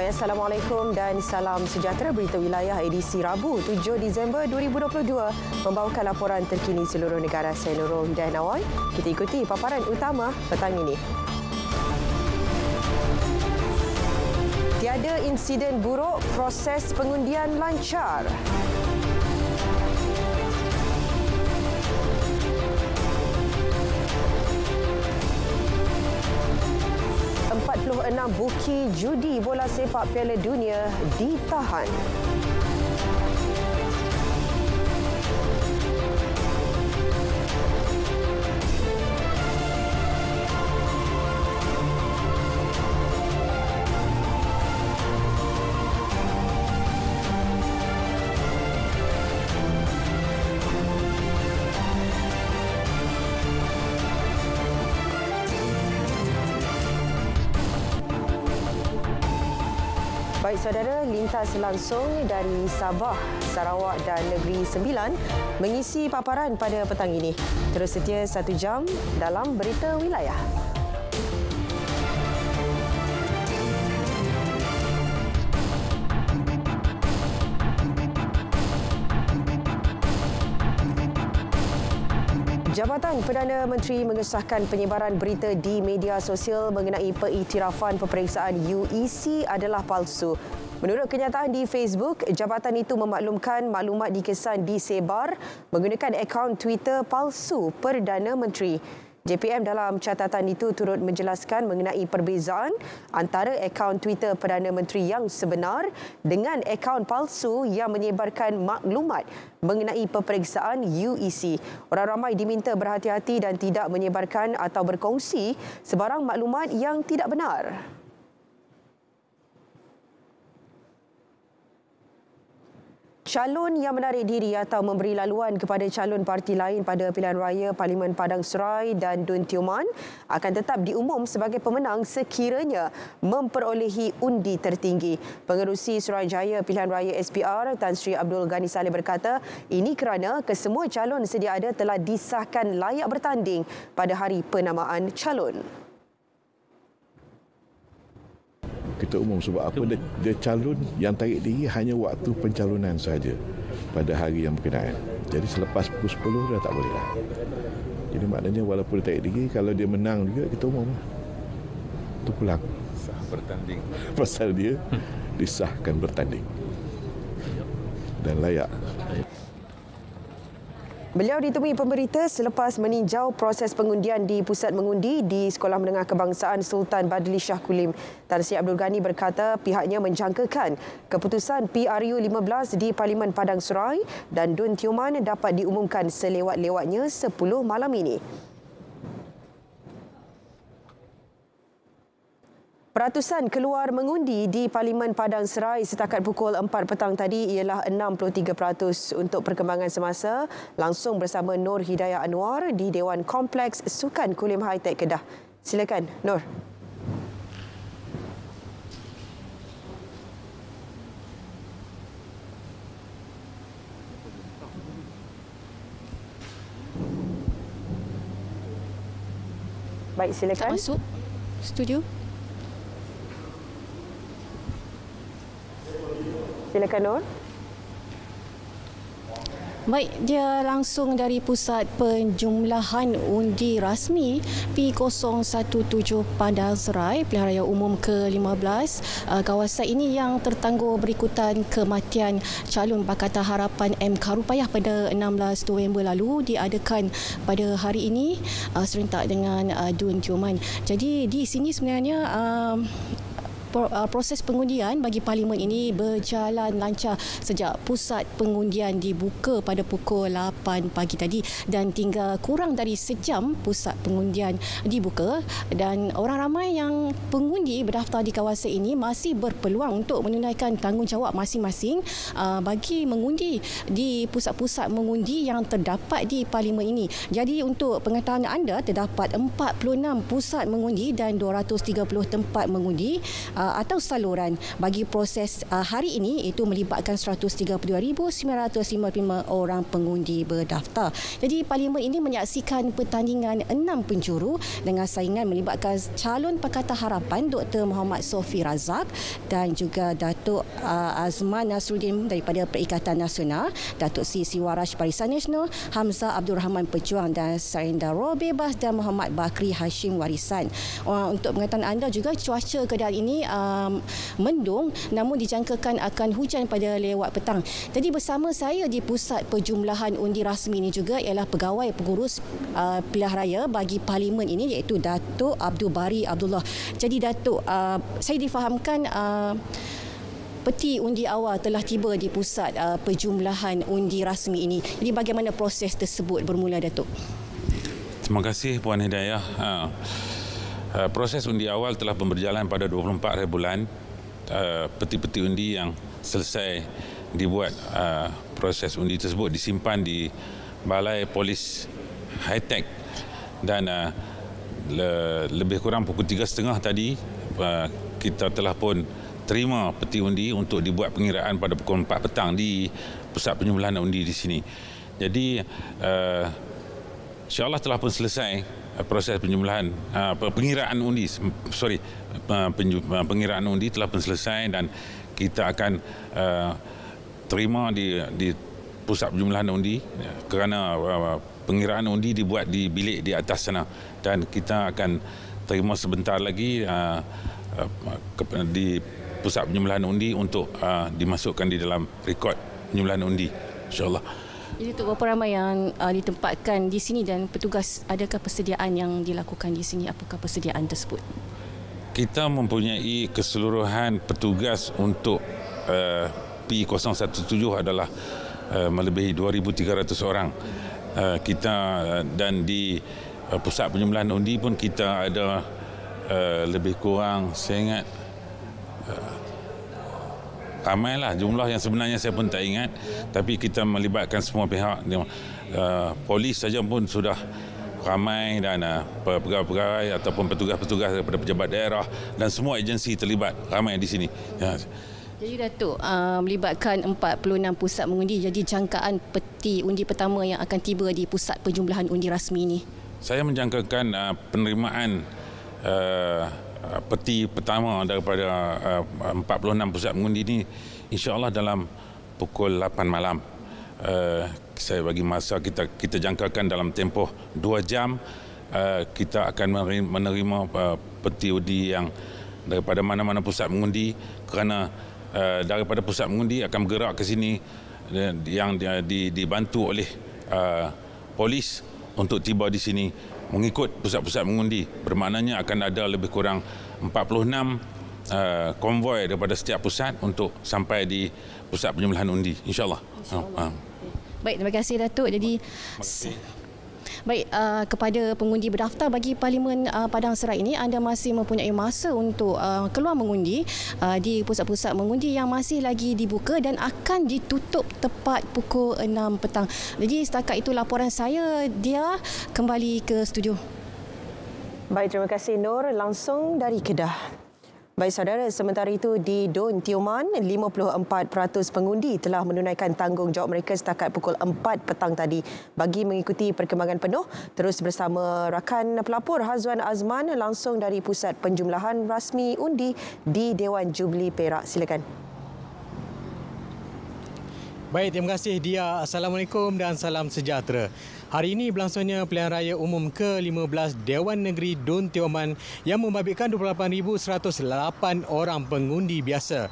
Assalamualaikum dan salam sejahtera. Berita wilayah edisi Rabu 7 Disember 2022 membawakan laporan terkini seluruh negara. Saya Nurul Hidayah Nawai. Kita ikuti paparan utama petang ini. Tiada insiden buruk, proses pengundian lancar. Buki judi bola sepak Piala Dunia ditahan. Baik saudara, lintas langsung dari Sabah, Sarawak dan Negeri Sembilan mengisi paparan pada petang ini. Terus setia 1 jam dalam berita wilayah. Jabatan Perdana Menteri mengesahkan penyebaran berita di media sosial mengenai pengiktirafan peperiksaan UEC adalah palsu. Menurut kenyataan di Facebook, jabatan itu memaklumkan maklumat dikesan disebar menggunakan akaun Twitter palsu Perdana Menteri. JPM dalam catatan itu turut menjelaskan mengenai perbezaan antara akaun Twitter Perdana Menteri yang sebenar dengan akaun palsu yang menyebarkan maklumat mengenai peperiksaan UEC. Orang ramai diminta berhati-hati dan tidak menyebarkan atau berkongsi sebarang maklumat yang tidak benar. Calon yang menarik diri atau memberi laluan kepada calon parti lain pada pilihan raya Parlimen Padang Serai dan Dun Tioman akan tetap diumum sebagai pemenang sekiranya memperolehi undi tertinggi. Pengerusi Suruhanjaya Pilihan Raya SPR Tan Sri Abdul Ghani Saleh berkata ini kerana kesemua calon sedia ada telah disahkan layak bertanding pada hari penamaan calon. Kita umum sebab apa dia calon yang tarik diri hanya waktu pencalonan saja pada hari yang berkenaan. Jadi selepas pukul 10 dah tak boleh lah. Jadi maknanya walaupun dia tarik diri, kalau dia menang juga kita umum lah. Itu pulang. Sah bertanding. Pasal dia disahkan bertanding. Dan layak. Beliau ditemui pemberita selepas meninjau proses pengundian di pusat mengundi di Sekolah Menengah Kebangsaan Sultan Badli Shah Kulim. Tan Sri Abdul Ghani berkata pihaknya menjangkakan keputusan PRU 15 di Parlimen Padang Serai dan Dun Tioman dapat diumumkan selewat-lewatnya 10 malam ini. Peratusan keluar mengundi di Parlimen Padang Serai setakat pukul 4 petang tadi ialah 63%. Untuk perkembangan semasa, langsung bersama Nur Hidayah Anwar di Dewan Kompleks Sukan Kulim High Tech Kedah. Silakan, Nur. Baik, silakan. Masuk studio. Silakan, Nur. Baik, dia langsung dari Pusat Penjumlahan Undi Rasmi P017 Padang Serai, Pilihan Raya Umum ke-15. Kawasan ini yang tertangguh berikutan kematian calon Pakatan Harapan M. Karupayah pada 16 November lalu diadakan pada hari ini serentak dengan Dun Tioman. Jadi di sini sebenarnya proses pengundian bagi parlimen ini berjalan lancar sejak pusat pengundian dibuka pada pukul 8 pagi tadi dan tinggal kurang dari sejam pusat pengundian dibuka dan orang ramai yang pengundi berdaftar di kawasan ini masih berpeluang untuk menunaikan tanggungjawab masing-masing bagi mengundi di pusat-pusat mengundi yang terdapat di parlimen ini. Jadi untuk pengetahuan anda, terdapat 46 pusat mengundi dan 230 tempat mengundi atau saluran bagi proses hari ini itu melibatkan 132,955 orang pengundi berdaftar. Jadi Parlimen ini menyaksikan pertandingan 6 penjuru dengan saingan melibatkan calon Pakatan Harapan Dr. Muhammad Sofi Razak dan juga Datuk Azman Nasruddin daripada Perikatan Nasional, Datuk Sri Waraj Barisan Nasional, Hamzah Abdul Rahman Pejuang dan Sarinda Roh Bebas dan Muhammad Bakri Hashim Warisan. Untuk pengetahuan anda juga, cuaca Kedah ini mendung namun dijangkakan akan hujan pada lewat petang. Jadi bersama saya di pusat perjumlahan undi rasmi ini juga ialah pegawai pengurus pilihan raya bagi Parlimen ini iaitu Datuk Abdul Bari Abdullah. Jadi Datuk, saya difahamkan peti undi awal telah tiba di pusat perjumlahan undi rasmi ini. Jadi bagaimana proses tersebut bermula, Datuk? Terima kasih Puan Hidayah. Proses undi awal telah berjalan pada 24 hari bulan. Peti-peti undi yang selesai dibuat, proses undi tersebut disimpan di Balai Polis High-Tech dan lebih kurang pukul 3.30 tadi kita telah pun terima peti undi untuk dibuat pengiraan pada pukul 4 petang di pusat penjumlahan undi di sini. Jadi insya-Allah telah pun selesai proses penjumlahan pengiraan undi. Pengiraan undi telah pun selesai dan kita akan terima di pusat penjumlahan undi kerana pengiraan undi dibuat di bilik di atas sana dan kita akan terima sebentar lagi di pusat penjumlahan undi untuk dimasukkan di dalam rekod penjumlahan undi, insya-Allah. Jadi untuk berapa ramai yang ditempatkan di sini dan petugas, adakah persediaan yang dilakukan di sini? Apakah persediaan tersebut? Kita mempunyai keseluruhan petugas untuk P017 adalah melebihi 2,300 orang. Kita dan di pusat penjumlahan undi pun kita ada lebih kurang, saya ingat ramailah jumlah yang sebenarnya saya pun tak ingat, tapi kita melibatkan semua pihak. Polis saja pun sudah ramai dan pegawai-pegawai ataupun petugas-petugas daripada pejabat daerah dan semua agensi terlibat ramai di sini. Jadi Datuk, melibatkan 46 pusat mengundi, jadi jangkaan peti undi pertama yang akan tiba di pusat perjumlahan undi rasmi ini? Saya menjangkakan penerimaan peti pertama daripada 46 pusat mengundi ini insya-Allah dalam pukul 8 malam. Saya bagi masa, kita jangkakan dalam tempoh 2 jam kita akan menerima peti undi yang daripada mana-mana pusat mengundi, kerana daripada pusat mengundi akan bergerak ke sini yang dibantu oleh polis untuk tiba di sini mengikut pusat-pusat mengundi. Bermaknanya akan ada lebih kurang 46 konvoi daripada setiap pusat untuk sampai di pusat penjumlahan undi, insya-Allah. Baik, terima kasih Datuk. Jadi baik, kepada pengundi berdaftar bagi Parlimen Padang Serai ini, anda masih mempunyai masa untuk keluar mengundi di pusat-pusat mengundi yang masih lagi dibuka dan akan ditutup tepat pukul 6 petang. Jadi setakat itu laporan saya. Dia kembali ke studio. Baik, terima kasih Nur langsung dari Kedah. Baik saudara, sementara itu di Don Tioman, 54% pengundi telah menunaikan tanggungjawab mereka setakat pukul 4 petang tadi. Bagi mengikuti perkembangan penuh, terus bersama rakan pelapor Hazwan Azman langsung dari pusat penjumlahan rasmi undi di Dewan Jubli Perak. Silakan. Baik, terima kasih Dia. Assalamualaikum dan salam sejahtera. Hari ini berlangsungnya pilihan raya umum ke-15 Dewan Negeri Don Tioman yang membabitkan 28,108 orang pengundi biasa.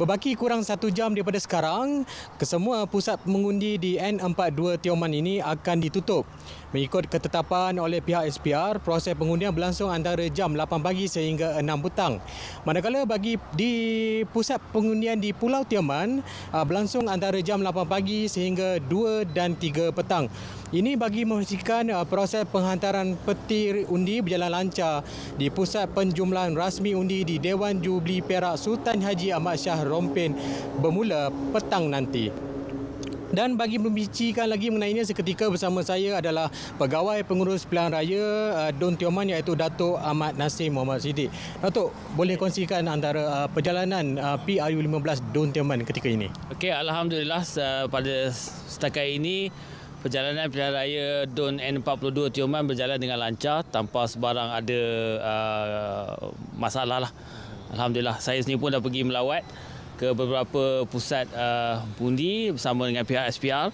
Berbaki kurang 1 jam daripada sekarang, kesemua pusat mengundi di N42 Tioman ini akan ditutup. Mengikut ketetapan oleh pihak SPR, proses pengundian berlangsung antara jam 8 pagi sehingga 6 petang. Manakala bagi di pusat pengundian di Pulau Tioman berlangsung antara jam 8 pagi sehingga 2 dan 3 petang. Ini bagi memastikan proses penghantaran peti undi berjalan lancar di pusat penjumlahan rasmi undi di Dewan Jubli Perak Sultan Haji Ahmad Shah Rompin bermula petang nanti. Dan bagi membincangkan lagi mengenainya, seketika bersama saya adalah Pegawai Pengurus Pilihan Raya Don Tioman, iaitu Datuk Ahmad Nasir Muhammad Siddiq. Datuk, boleh kongsikan antara perjalanan PRU15 Don Tioman ketika ini? Okey, alhamdulillah pada setakat ini perjalanan Pilihan Raya Don N42 Tioman berjalan dengan lancar tanpa sebarang ada masalah lah. Alhamdulillah, saya sendiri pun dah pergi melawat ke beberapa pusat undi bersama dengan pihak SPR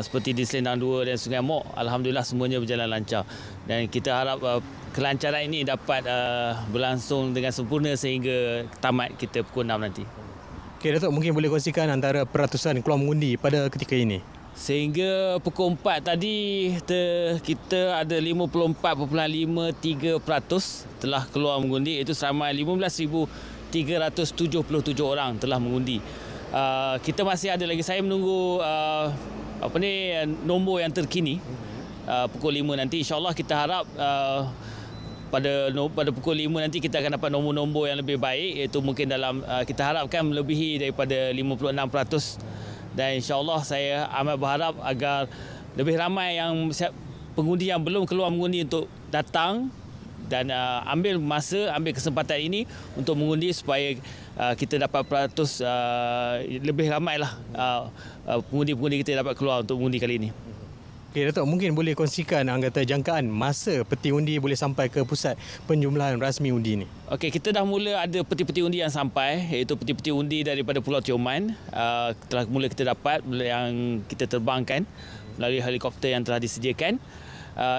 seperti di Selendang 2 dan Sungai Mok. Alhamdulillah semuanya berjalan lancar dan kita harap kelancaran ini dapat berlangsung dengan sempurna sehingga tamat kita pukul 6 nanti. Okey, Datuk, mungkin boleh kongsikan antara peratusan keluar mengundi pada ketika ini? Sehingga pukul 4 tadi kita ada 54.53% telah keluar mengundi, iaitu seramai 15,377 orang telah mengundi. Kita masih ada lagi, saya menunggu nombor yang terkini pukul 5 nanti. InsyaAllah kita harap pada pukul 5 nanti kita akan dapat nombor-nombor yang lebih baik, iaitu mungkin dalam kita harapkan melebihi daripada 56%. Dan insyaAllah saya amat berharap agar lebih ramai yang pengundi yang belum keluar mengundi untuk datang dan ambil kesempatan ini untuk mengundi supaya kita dapat peratus lebih ramailah pengundi-pengundi kita dapat keluar untuk mengundi kali ini. Okey, Datuk, mungkin boleh kongsikan anggota jangkaan masa peti undi boleh sampai ke pusat penjumlahan rasmi undi ini? Okey, kita dah mula ada peti-peti undi yang sampai, iaitu peti-peti undi daripada Pulau Tioman. Telah mula kita dapat yang kita terbangkan melalui helikopter yang telah disediakan.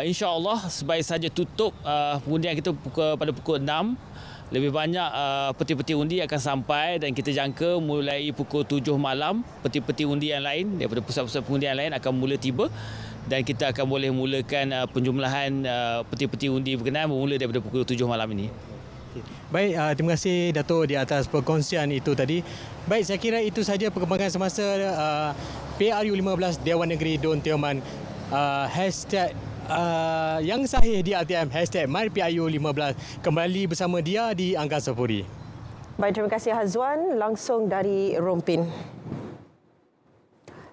InsyaAllah sebaik saja tutup pengundian kita pada pukul 6. Lebih banyak peti-peti undi akan sampai dan kita jangka mulai pukul 7 malam peti-peti undi yang lain daripada pusat-pusat pengundian lain akan mula tiba dan kita akan boleh mulakan penjumlahan peti-peti undi berkenaan bermula daripada pukul 7 malam ini. Baik, terima kasih Datuk di atas perkongsian itu tadi. Baik, saya kira itu saja perkembangan semasa PRU15 Dewan Negeri Don Tioman. Hashtag yang sahih di RTM, hashtag MyPRU15. Kembali bersama dia di Angkasa Puri. Baik, terima kasih Hazwan langsung dari Rompin.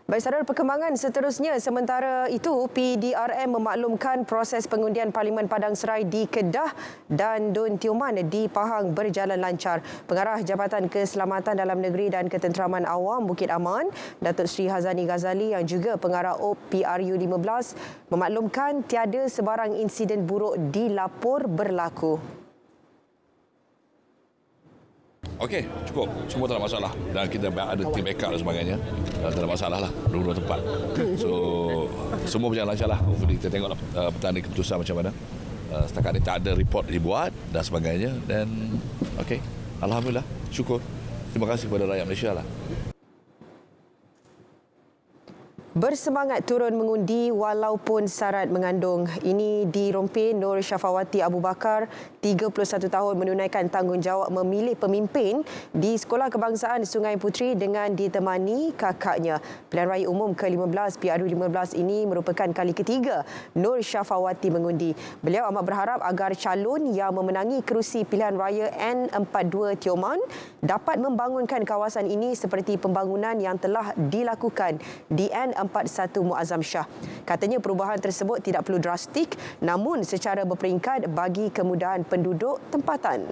Baik, saudara, perkembangan seterusnya. Sementara itu, PDRM memaklumkan proses pengundian Parlimen Padang Serai di Kedah dan Don Tioman di Pahang berjalan lancar. Pengarah Jabatan Keselamatan Dalam Negeri dan Ketenteraman Awam Bukit Aman, Datuk Seri Hazani Ghazali, yang juga pengarah OP PRU15 memaklumkan tiada sebarang insiden buruk dilapor berlaku. Okey, cukup. Semua tak ada masalah. Dan kita ada tim backup dan sebagainya. Tak ada masalah lah. Dua-dua tempat. So, semua berjalan lancar lah. Hopefully kita tengoklah petang ni keputusan macam mana. Setakat ni tak ada report dibuat dan sebagainya. Dan okey, alhamdulillah. Syukur. Terima kasih kepada rakyat Malaysia lah. Bersemangat turun mengundi walaupun syarat mengandung. Ini di Rompin, Nur Syafawati Abu Bakar, 31 tahun, menunaikan tanggungjawab memilih pemimpin di Sekolah Kebangsaan Sungai Puteri dengan ditemani kakaknya. Pilihan Raya Umum ke-15 PRU15 ini merupakan kali ketiga Nur Syafawati mengundi. Beliau amat berharap agar calon yang memenangi kerusi Pilihan Raya N42 Tioman dapat membangunkan kawasan ini seperti pembangunan yang telah dilakukan di N41 Muazzam Shah. Katanya perubahan tersebut tidak perlu drastik namun secara berperingkat bagi kemudahan penduduk tempatan.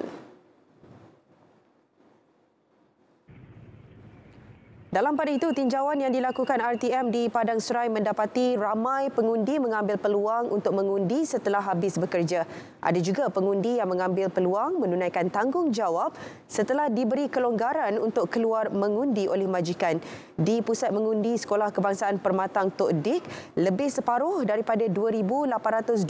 Dalam pada itu, tinjauan yang dilakukan RTM di Padang Serai mendapati ramai pengundi mengambil peluang untuk mengundi setelah habis bekerja. Ada juga pengundi yang mengambil peluang menunaikan tanggungjawab setelah diberi kelonggaran untuk keluar mengundi oleh majikan. Di Pusat Mengundi Sekolah Kebangsaan Permatang Tok Dik, lebih separuh daripada 2,826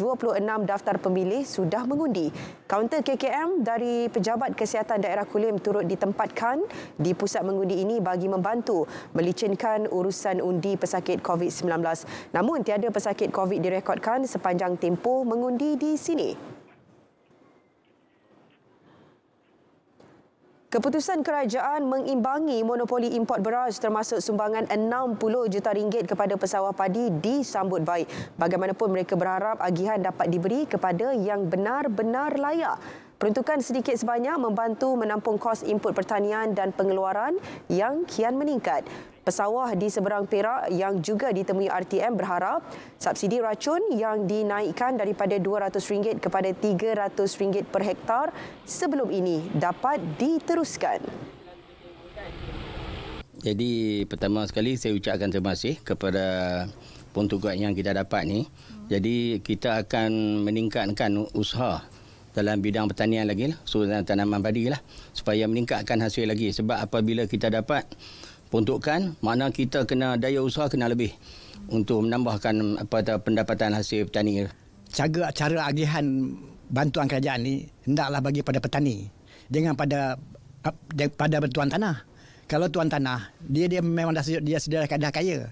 daftar pemilih sudah mengundi. Kaunter KKM dari Pejabat Kesihatan Daerah Kulim turut ditempatkan di pusat mengundi ini bagi membantu melicinkan urusan undi pesakit COVID-19. Namun tiada pesakit COVID direkodkan sepanjang tempoh mengundi di sini. Keputusan kerajaan mengimbangi monopoli import beras termasuk sumbangan 60 juta ringgit kepada pesawah padi disambut baik. Bagaimanapun mereka berharap agihan dapat diberi kepada yang benar-benar layak. Peruntukan sedikit sebanyak membantu menampung kos input pertanian dan pengeluaran yang kian meningkat. Pesawah di seberang Perak yang juga ditemui RTM berharap subsidi racun yang dinaikkan daripada RM200 kepada RM300 per hektar sebelum ini dapat diteruskan. Jadi pertama sekali saya ucapkan terima kasih kepada peruntukan yang kita dapat ni. Jadi kita akan meningkatkan usaha dalam bidang pertanian lagi lah, khususnya tanaman padi lah, supaya meningkatkan hasil lagi. Sebab apabila kita dapat peruntukan, makna kita kena daya usaha kena lebih untuk menambahkan pendapatan hasil petani. Cara agihan bantuan kerajaan ni hendaklah bagi pada petani, jangan pada tuan tanah. Kalau tuan tanah, dia memang dia sedia dah kaya.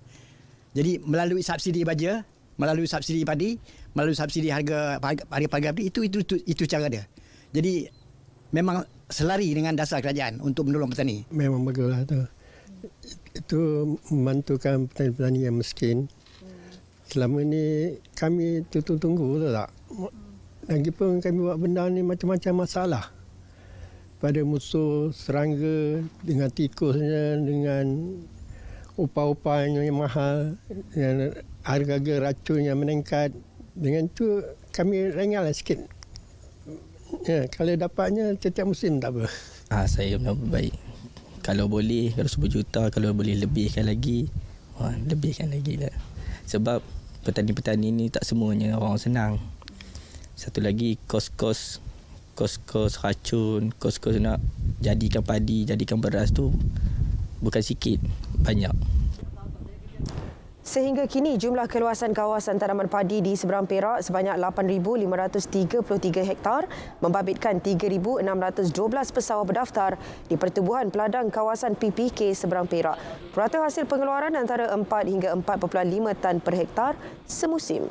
Jadi melalui subsidi baja, melalui subsidi padi, melalui subsidi harga padi, itu cara dia. Jadi memang selari dengan dasar kerajaan untuk menolong petani. Memang baguslah tu. Itu membantukan petani-petani yang miskin. Selama ni kami tunggu tu tak. Lagipun kami buat benda ni macam-macam masalah. Pada musuh serangga, dengan tikusnya, dengan upah-upahnya yang mahal, dengan harga-harga racun yang meningkat. Dengan tu kami ringanlah sikit. Ya, kalau dapatnya setiap musim tak apa. Saya baik. Kalau boleh, kalau 10 juta, kalau boleh lebihkan lagi, lebihkan lagi lah. Sebab petani-petani ni tak semuanya orang senang. Satu lagi kos-kos racun, kos-kos nak jadikan padi, jadikan beras tu bukan sikit, banyak. Sehingga kini jumlah keluasan kawasan tanaman padi di seberang Perak sebanyak 8,533 hektar membabitkan 3,612 pesawah berdaftar di Pertubuhan Peladang Kawasan PPK seberang Perak. Purata hasil pengeluaran antara 4 hingga 4.5 tan per hektar semusim.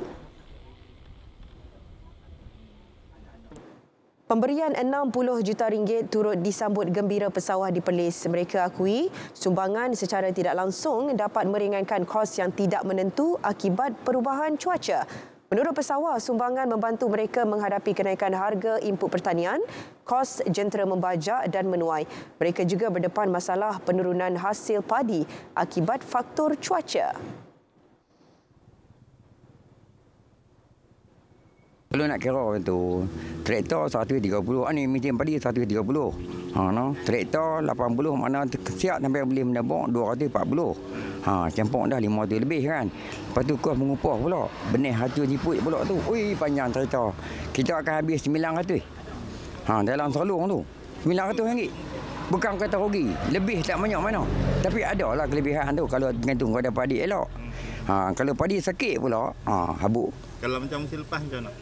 Pemberian RM60 juta turut disambut gembira pesawah di Perlis. Mereka akui sumbangan secara tidak langsung dapat meringankan kos yang tidak menentu akibat perubahan cuaca. Menurut pesawah, sumbangan membantu mereka menghadapi kenaikan harga input pertanian, kos jentera membajak dan menuai. Mereka juga berdepan masalah penurunan hasil padi akibat faktor cuaca. Kalau nak kira tu, traktor 130, ni mesin padi 130. Traktor 80, mana siap sampai boleh menabung 240. Campur dah 500 lebih kan. Lepas tu kos mengupah pula. Benih hatu jiput pula tu. Ui, panjang traktor. Kita akan habis 900. Dalam salung tu. RM900. Bukan kata rugi. Lebih tak banyak mana. Tapi ada lah kelebihan tu kalau gantung pada padi elok. Kalau padi sakit pula, habuk. Kalau macam musim lepas macam mana?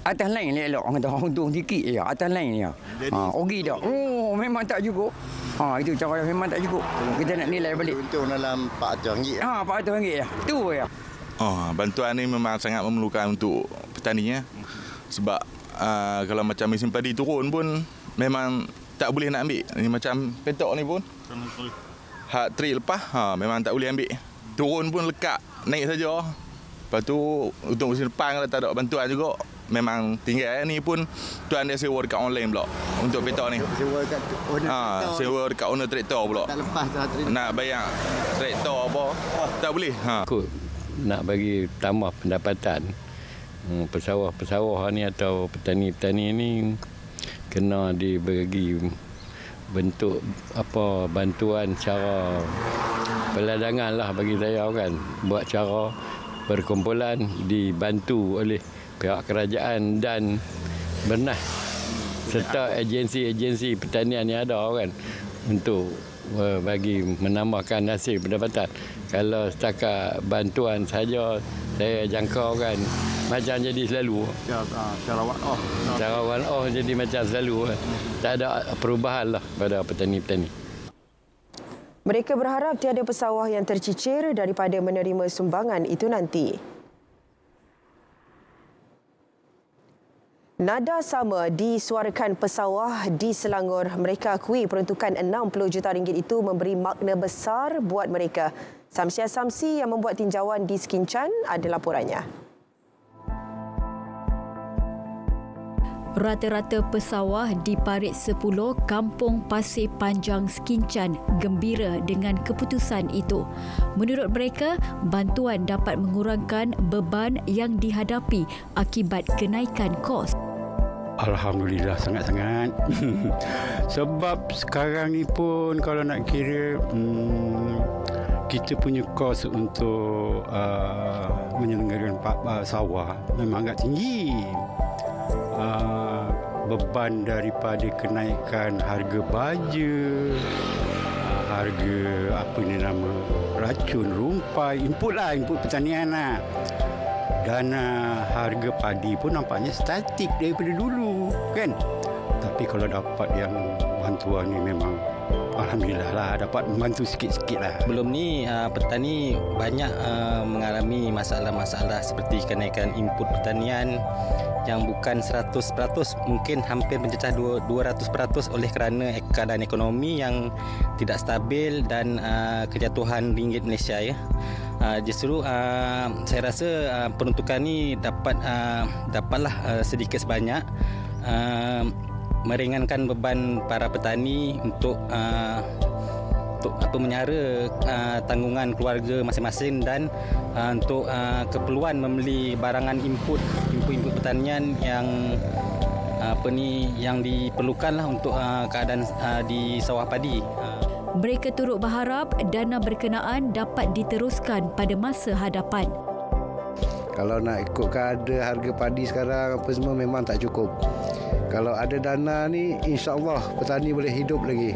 Atas lain ni elok, orang kata untung sikit je. Atas lain ni. Rugi dah. Oh, memang tak cukup. Itu cara memang tak cukup. Kita nak nilai balik. Untung dalam RM400. RM400 je. Tu je. Bantuan ni memang sangat memerlukan untuk petani ya. Sebab kalau macam musim padi turun pun memang tak boleh nak ambil. Ni macam petok ni pun. Hak trip lepas memang tak boleh ambil. Turun pun lekat, naik saja. Lepas tu untuk musim depan kalau tak ada bantuan juga memang tinggal ni pun tuan dia sewa dekat online pula untuk petak ni. Sewa dekat owner traktor pula. Tak lepas nak bayar traktor apa tak boleh. Nak bagi tambah pendapatan pesawah-pesawah ni atau petani-petani ni kena dibagi bentuk bantuan cara peladangan lah bagi saya kan, buat cara perkumpulan dibantu oleh pihak kerajaan dan benar serta agensi-agensi pertanian yang ada kan untuk bagi menambahkan hasil pendapatan. Kalau setakat bantuan saja saya jangkau kan macam jadi selalu cara one off jadi macam selalu tak ada perubahan lah pada petani-petani. Mereka berharap tiada pesawah yang tercicir daripada menerima sumbangan itu nanti. Nada sama disuarakan pesawah di Selangor. Mereka akui peruntukan RM60 juta itu memberi makna besar buat mereka. Samsia Samsi yang membuat tinjauan di Skincan ada laporannya. Rata-rata pesawah di Parit 10 Kampung Pasir Panjang Skincan gembira dengan keputusan itu. Menurut mereka, bantuan dapat mengurangkan beban yang dihadapi akibat kenaikan kos. Alhamdulillah sangat-sangat. Sebab sekarang ni pun kalau nak kira kita punya kos untuk menyelenggarakan sawah memang agak tinggi. Beban daripada kenaikan harga baja, harga apa ni nama racun rumpai, input pertanian lah. Dan harga padi pun nampaknya statik daripada dulu kan. Tapi kalau dapat yang bantuan ni memang alhamdulillah lah, dapat membantu sikit-sikit lah. Belum ni petani banyak mengalami masalah-masalah seperti kenaikan input pertanian yang bukan 100%, mungkin hampir mencecah 200% oleh kerana keadaan ekonomi yang tidak stabil dan kejatuhan ringgit Malaysia ya. Justru saya rasa peruntukan ni dapatlah sedikit sebanyak meringankan beban para petani untuk menyara tanggungan keluarga masing-masing dan untuk keperluan membeli barangan input pertanian yang diperlukanlah untuk keadaan di sawah padi. Mereka turut berharap dana berkenaan dapat diteruskan pada masa hadapan. Kalau nak ikut keadaan harga padi sekarang apa semua memang tak cukup. Kalau ada dana ni, insya-Allah petani boleh hidup lagi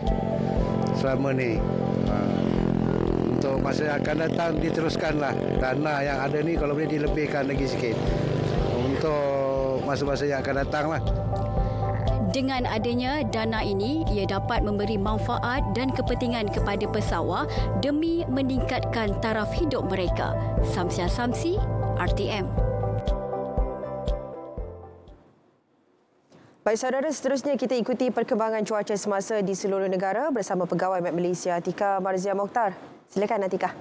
selama ni. Untuk masa yang akan datang diteruskanlah dana yang ada ni, kalau boleh dilebihkan lagi sikit untuk masa-masa yang akan datanglah. Dengan adanya dana ini, ia dapat memberi manfaat dan kepentingan kepada pesawah demi meningkatkan taraf hidup mereka. Samsia Samsi, RTM. Baik saudara, seterusnya kita ikuti perkembangan cuaca semasa di seluruh negara bersama Pegawai Met Malaysia Atika Marzia Mokhtar. Silakan Atika.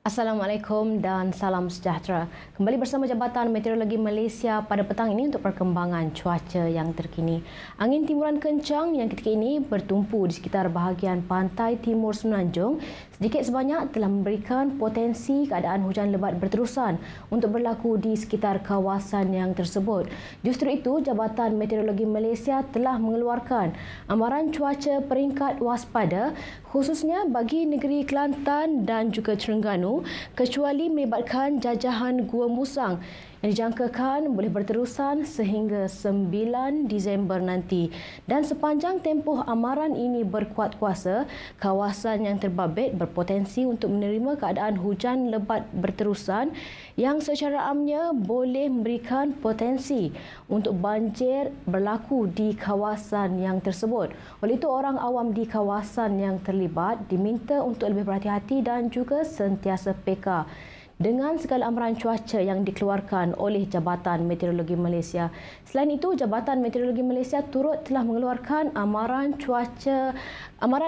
Assalamualaikum dan salam sejahtera. Kembali bersama Jabatan Meteorologi Malaysia pada petang ini untuk perkembangan cuaca yang terkini. Angin timuran kencang yang ketika ini bertumpu di sekitar bahagian pantai timur Semenanjung sedikit sebanyak telah memberikan potensi keadaan hujan lebat berterusan untuk berlaku di sekitar kawasan yang tersebut. Justru itu, Jabatan Meteorologi Malaysia telah mengeluarkan amaran cuaca peringkat waspada khususnya bagi negeri Kelantan dan juga Terengganu, kecuali melibatkan jajahan Gua Musang yang dijangkakan boleh berterusan sehingga 9 Disember nanti. Dan sepanjang tempoh amaran ini berkuat kuasa, kawasan yang terbabit berpotensi untuk menerima keadaan hujan lebat berterusan yang secara amnya boleh memberikan potensi untuk banjir berlaku di kawasan yang tersebut. Oleh itu, orang awam di kawasan yang terlibat diminta untuk lebih berhati-hati dan juga sentiasa peka dengan segala amaran cuaca yang dikeluarkan oleh Jabatan Meteorologi Malaysia. Selain itu, Jabatan Meteorologi Malaysia turut telah mengeluarkan amaran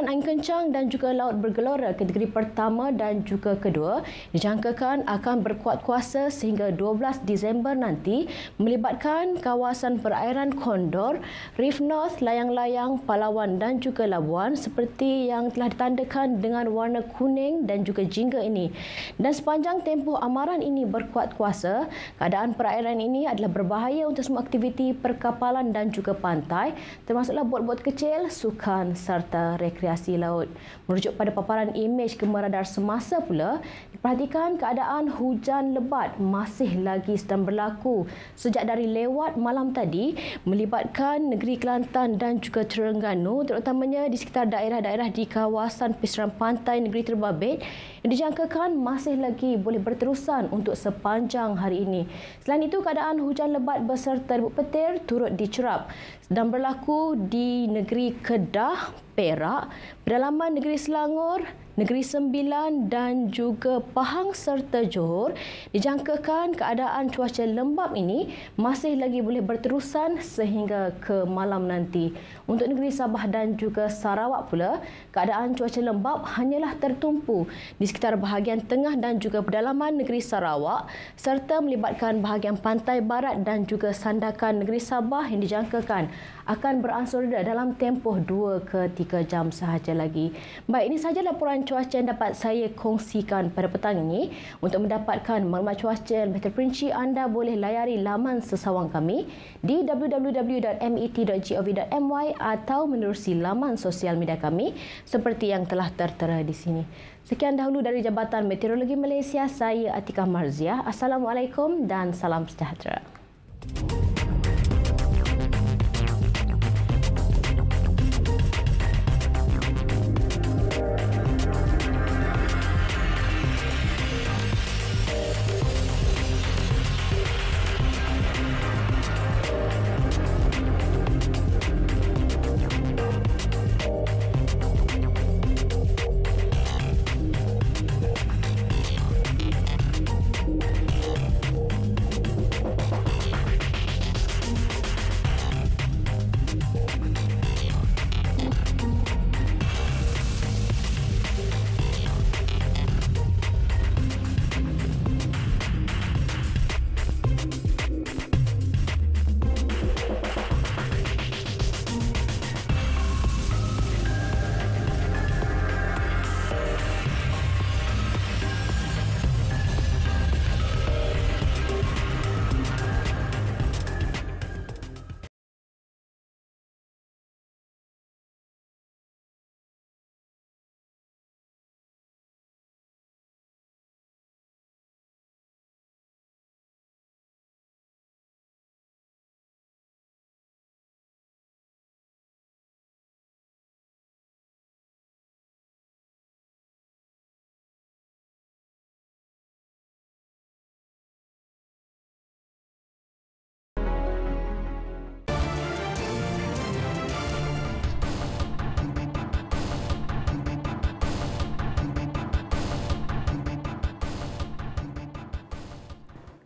angin kencang dan juga laut bergelora kategori pertama dan juga kedua dijangkakan akan berkuat kuasa sehingga 12 Disember nanti melibatkan kawasan perairan Kondor, Reef North, layang-layang Palawan dan juga Labuan seperti yang telah ditandakan dengan warna kuning dan juga jingga ini. Dan sepanjang tempoh amaran ini berkuat kuasa, keadaan perairan ini adalah berbahaya untuk semua aktiviti perkapalan dan juga pantai, termasuklah bot-bot kecil, sukan serta rekreasi laut. Merujuk pada paparan imej kamera radar semasa pula, diperhatikan keadaan hujan lebat masih lagi sedang berlaku sejak dari lewat malam tadi melibatkan negeri Kelantan dan juga Terengganu, terutamanya di sekitar daerah-daerah di kawasan pesiran pantai negeri terbabit yang dijangkakan masih lagi boleh berterusan untuk sepanjang hari ini. Selain itu, keadaan hujan lebat beserta rebut petir turut dicerap sedang berlaku di negeri Kedah, Perak, pedalaman negeri Selangor Negeri Sembilan dan juga Pahang serta Johor. Dijangkakan keadaan cuaca lembap ini masih lagi boleh berterusan sehingga ke malam nanti. Untuk negeri Sabah dan juga Sarawak pula, keadaan cuaca lembap hanyalah tertumpu di sekitar bahagian tengah dan juga pedalaman negeri Sarawak serta melibatkan bahagian pantai barat dan juga sandakan negeri Sabah yang dijangkakan akan beransur reda dalam tempoh 2 ke 3 jam sahaja lagi. Baik, ini sahaja laporan cuaca yang dapat saya kongsikan pada petang ini. Untuk mendapatkan maklumat cuaca yang lebih terperinci, anda boleh layari laman sesawang kami di www.met.gov.my atau menerusi laman sosial media kami seperti yang telah tertera di sini. Sekian dahulu dari Jabatan Meteorologi Malaysia, saya Atikah Marziah. Assalamualaikum dan salam sejahtera.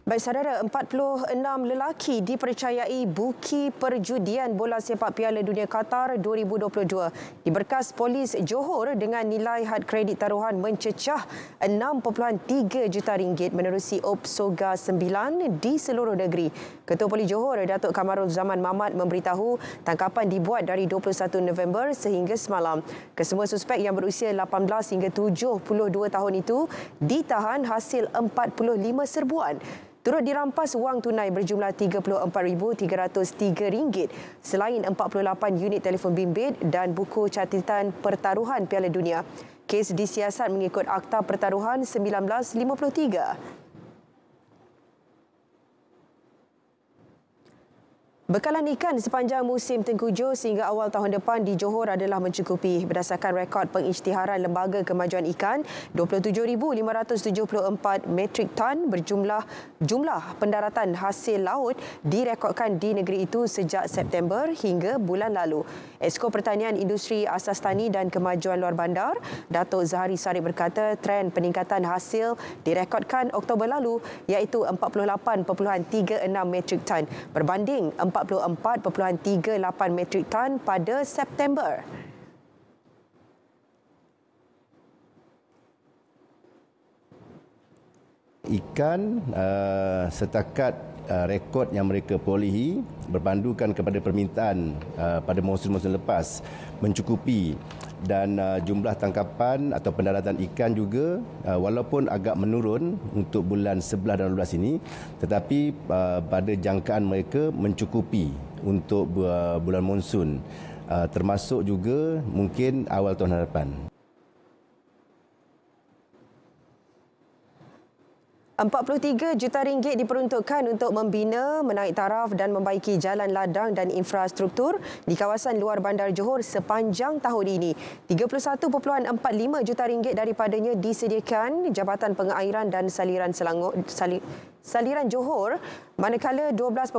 Baik saudara, 46 lelaki dipercayai buki perjudian bola sepak Piala Dunia Qatar 2022. Diberkas Polis Johor dengan nilai had kredit taruhan mencecah 6.3 juta ringgit menerusi Opsoga 9 di seluruh negeri. Ketua Polis Johor, Datuk Kamarul Zaman Mamat memberitahu tangkapan dibuat dari 21 November sehingga semalam. Kesemua suspek yang berusia 18 hingga 72 tahun itu ditahan hasil 45 serbuan. Turut dirampas wang tunai berjumlah RM34,303 selain 48 unit telefon bimbit dan buku catatan pertaruhan Piala Dunia. Kes disiasat mengikut Akta Pertaruhan 1953. Bekalan ikan sepanjang musim tengkujuh sehingga awal tahun depan di Johor adalah mencukupi. Berdasarkan rekod pengisytiharan Lembaga Kemajuan Ikan, 27,574 metrik tan jumlah pendaratan hasil laut direkodkan di negeri itu sejak September hingga bulan lalu. Esko Pertanian Industri Asas Tani dan Kemajuan Luar Bandar, Datuk Zahari Sarip berkata trend peningkatan hasil direkodkan Oktober lalu iaitu 48.36 metrik tan berbanding 44.38 metrik tan pada September. Ikan setakat rekod yang mereka perolehi berpandukan kepada permintaan pada musim-musim lepas mencukupi dan jumlah tangkapan atau pendaratan ikan juga walaupun agak menurun untuk bulan 11 dan 12 ini tetapi pada jangkaan mereka mencukupi untuk bulan monsun termasuk juga mungkin awal tahun hadapan. 43 juta ringgit diperuntukkan untuk membina, menaik taraf dan membaiki jalan ladang dan infrastruktur di kawasan luar bandar Johor sepanjang tahun ini. 31.45 juta ringgit daripadanya disediakan Jabatan Pengairan dan Saliran Johor, manakala 12.18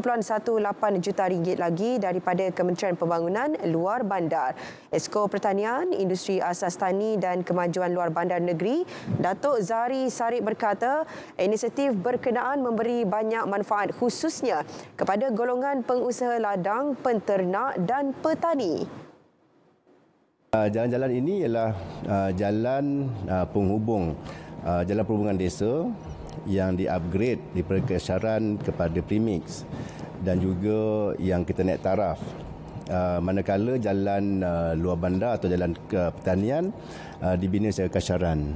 juta ringgit lagi daripada Kementerian Pembangunan Luar Bandar. Esko Pertanian, Industri Asas Tani dan Kemajuan Luar Bandar Negeri, Datuk Zahari Sarip berkata, inisiatif berkenaan memberi banyak manfaat khususnya kepada golongan pengusaha ladang, penternak dan petani. Jalan-jalan ini ialah jalan penghubung jalan perhubungan desa yang di-upgrade daripada keesyaran kepada premix dan juga yang kita naik taraf. Manakala jalan luar bandar atau jalan pertanian dibina secara keesyaran.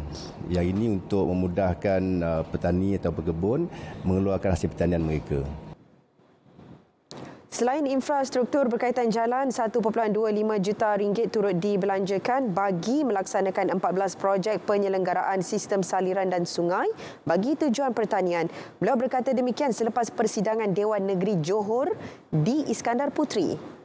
Yang ini untuk memudahkan petani atau pekebun mengeluarkan hasil pertanian mereka. Selain infrastruktur berkaitan jalan, 1.25 juta ringgit turut dibelanjakan bagi melaksanakan 14 projek penyelenggaraan sistem saliran dan sungai bagi tujuan pertanian. Beliau berkata demikian selepas persidangan Dewan Negeri Johor di Iskandar Puteri.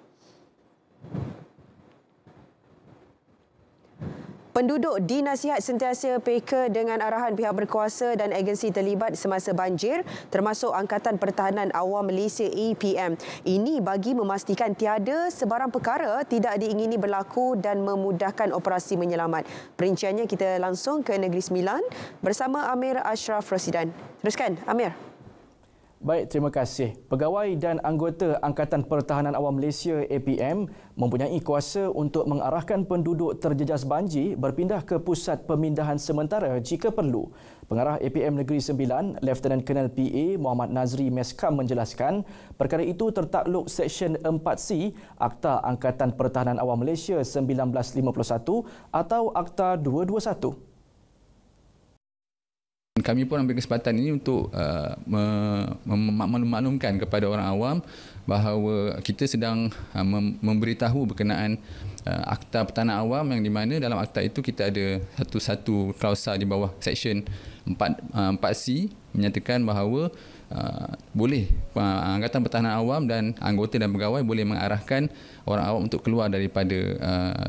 Penduduk dinasihat sentiasa peka dengan arahan pihak berkuasa dan agensi terlibat semasa banjir, termasuk Angkatan Pertahanan Awam Malaysia APM. Ini bagi memastikan tiada sebarang perkara tidak diingini berlaku dan memudahkan operasi menyelamat. Perinciannya kita langsung ke Negeri Sembilan bersama Amir Ashraf Rosidan. Teruskan, Amir. Baik, terima kasih. Pegawai dan anggota Angkatan Pertahanan Awam Malaysia APM mempunyai kuasa untuk mengarahkan penduduk terjejas banjir berpindah ke pusat pemindahan sementara jika perlu. Pengarah APM Negeri Sembilan, Lieutenant Colonel PA Muhammad Nazri Meskam menjelaskan, perkara itu tertakluk Seksyen 4C Akta Angkatan Pertahanan Awam Malaysia 1951 atau Akta 221. Kami pun ambil kesempatan ini untuk memaklumkan kepada orang awam bahawa kita sedang memberitahu berkenaan Akta Pertahanan Awam yang di mana dalam akta itu kita ada satu klausa di bawah Seksyen 4C menyatakan bahawa boleh Angkatan Pertahanan Awam dan anggota dan pegawai boleh mengarahkan orang awam untuk keluar daripada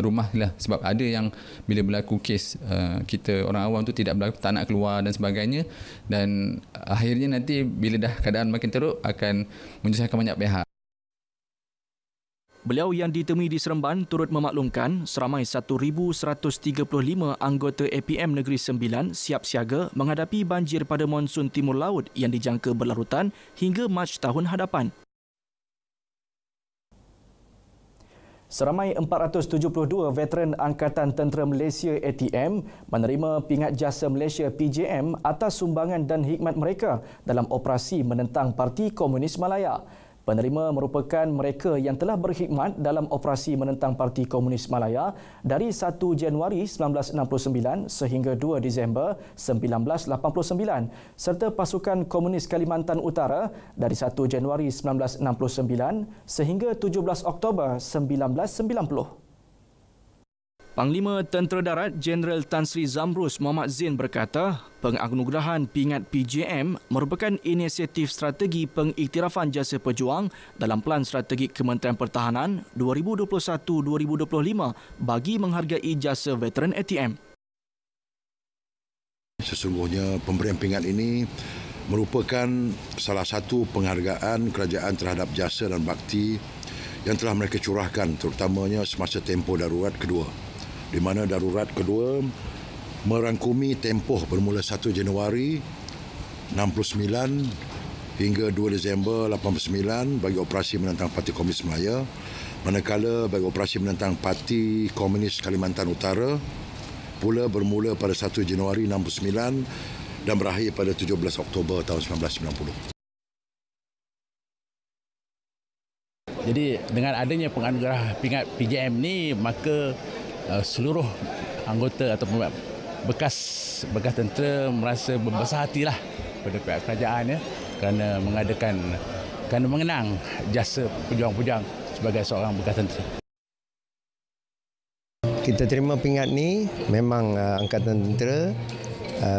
rumah lah, sebab ada yang bila berlaku kes kita orang awam tu tidak berlaku, tak nak keluar dan sebagainya, dan akhirnya nanti bila dah keadaan makin teruk akan menyusahkan banyak pihak. Beliau yang ditemui di Seremban turut memaklumkan seramai 1,135 anggota APM Negeri Sembilan siap siaga menghadapi banjir pada monsun timur laut yang dijangka berlarutan hingga Mac tahun hadapan. Seramai 472 veteran Angkatan Tentera Malaysia ATM menerima pingat jasa Malaysia PJM atas sumbangan dan khidmat mereka dalam operasi menentang Parti Komunis Malaya. Penerima merupakan mereka yang telah berkhidmat dalam operasi menentang Parti Komunis Malaya dari 1 Januari 1969 sehingga 2 Disember 1989 serta pasukan Komunis Kalimantan Utara dari 1 Januari 1969 sehingga 17 Oktober 1990. Panglima Tentera Darat Jeneral Tan Sri Zamrus Muhammad Zain berkata, penganugerahan pingat PJM merupakan inisiatif strategi pengiktirafan jasa pejuang dalam Pelan Strategik Kementerian Pertahanan 2021-2025 bagi menghargai jasa veteran ATM. Sesungguhnya pemberian pingat ini merupakan salah satu penghargaan kerajaan terhadap jasa dan bakti yang telah mereka curahkan, terutamanya semasa tempoh darurat kedua, di mana darurat kedua merangkumi tempoh bermula 1 Januari 69 hingga 2 Disember 89 bagi operasi menentang Parti Komunis Malaya, manakala bagi operasi menentang Parti Komunis Kalimantan Utara pula bermula pada 1 Januari 69 dan berakhir pada 17 Oktober tahun 1990. Jadi dengan adanya penganugerah pingat PJM ni, maka seluruh anggota atau bekas tentera merasa berbesar hatilah pada pihak kerajaan kerana mengenang jasa pejuang-pejuang sebagai seorang bekas tentera. Kita terima pingat ni memang Angkatan Tentera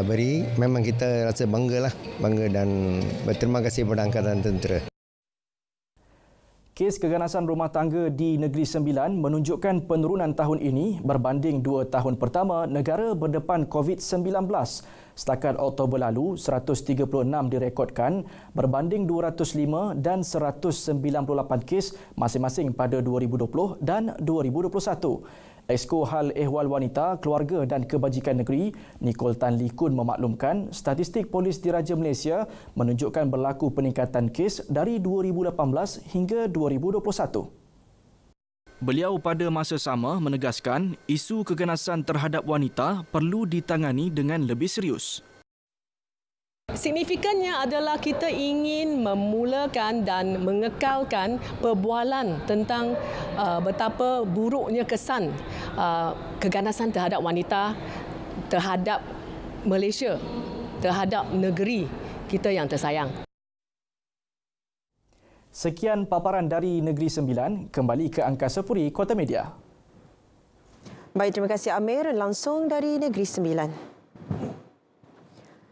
beri, memang kita rasa bangga dan berterima kasih kepada Angkatan Tentera. Kes keganasan rumah tangga di Negeri Sembilan menunjukkan penurunan tahun ini berbanding 2 tahun pertama negara berdepan COVID-19. Setakat Oktober lalu, 136 direkodkan berbanding 205 dan 198 kes masing-masing pada 2020 dan 2021. Exco Hal Ehwal Wanita, Keluarga dan Kebajikan Negeri, Nicole Tan Lee Kun memaklumkan statistik polis Diraja Malaysia menunjukkan berlaku peningkatan kes dari 2018 hingga 2021. Beliau pada masa sama menegaskan isu keganasan terhadap wanita perlu ditangani dengan lebih serius. Signifikannya adalah kita ingin memulakan dan mengekalkan perbualan tentang betapa buruknya kesan keganasan terhadap wanita, terhadap Malaysia, terhadap negeri kita yang tersayang. Sekian paparan dari Negeri Sembilan, kembali ke Angkasa Puri, Kota Media. Baik, terima kasih Amir, langsung dari Negeri Sembilan.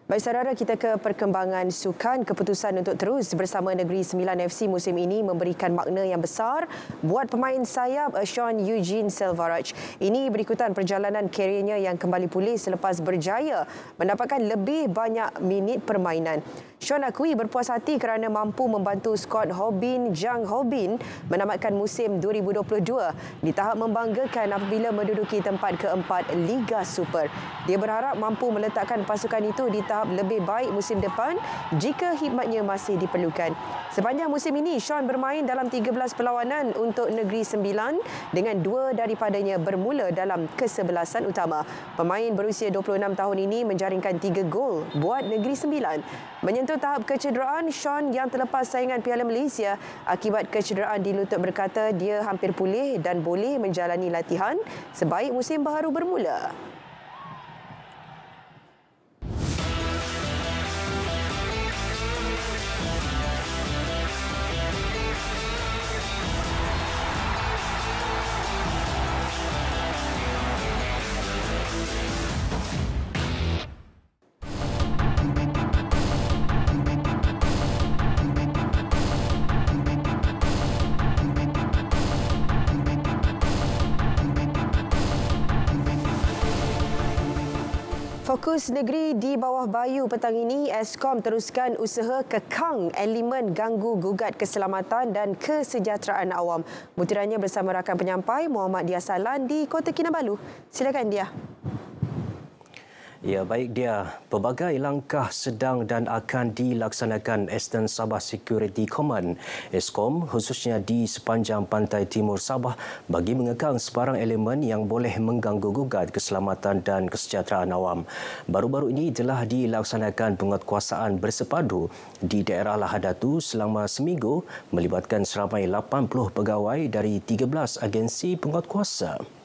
Baik saudara, kita ke perkembangan sukan. Keputusan untuk terus bersama Negeri Sembilan FC musim ini memberikan makna yang besar buat pemain sayap Sean Eugene Selvaraj. Ini berikutan perjalanan keriernya yang kembali pulih selepas berjaya mendapatkan lebih banyak minit permainan. Sean akui berpuas hati kerana mampu membantu skuad Hobin Jang Hobin menamatkan musim 2022 di tahap membanggakan apabila menduduki tempat keempat Liga Super. Dia berharap mampu meletakkan pasukan itu di tahap lebih baik musim depan jika khidmatnya masih diperlukan. Sepanjang musim ini, Sean bermain dalam 13 perlawanan untuk Negeri Sembilan dengan 2 daripadanya bermula dalam kesebelasan utama. Pemain berusia 26 tahun ini menjaringkan 3 gol buat Negeri Sembilan. Menyentuh tahap kecederaan, Sean yang terlepas saingan Piala Malaysia akibat kecederaan di lutut berkata dia hampir pulih dan boleh menjalani latihan sebaik musim baharu bermula. Fokus negeri di bawah Bayu petang ini, Eskom teruskan usaha kekang elemen ganggu gugat keselamatan dan kesejahteraan awam. Butirannya bersama rakan penyampai Muhammad Dia Salan di Kota Kinabalu. Silakan Dia. Ya, baik Dia. Pelbagai langkah sedang dan akan dilaksanakan Eastern Sabah Security Command Eskom khususnya di sepanjang pantai timur Sabah bagi mengekang sebarang elemen yang boleh mengganggu gugat keselamatan dan kesejahteraan awam. Baru-baru ini telah dilaksanakan penguatkuasaan bersepadu di daerah Lahadatu selama seminggu melibatkan seramai 80 pegawai dari 13 agensi penguatkuasa.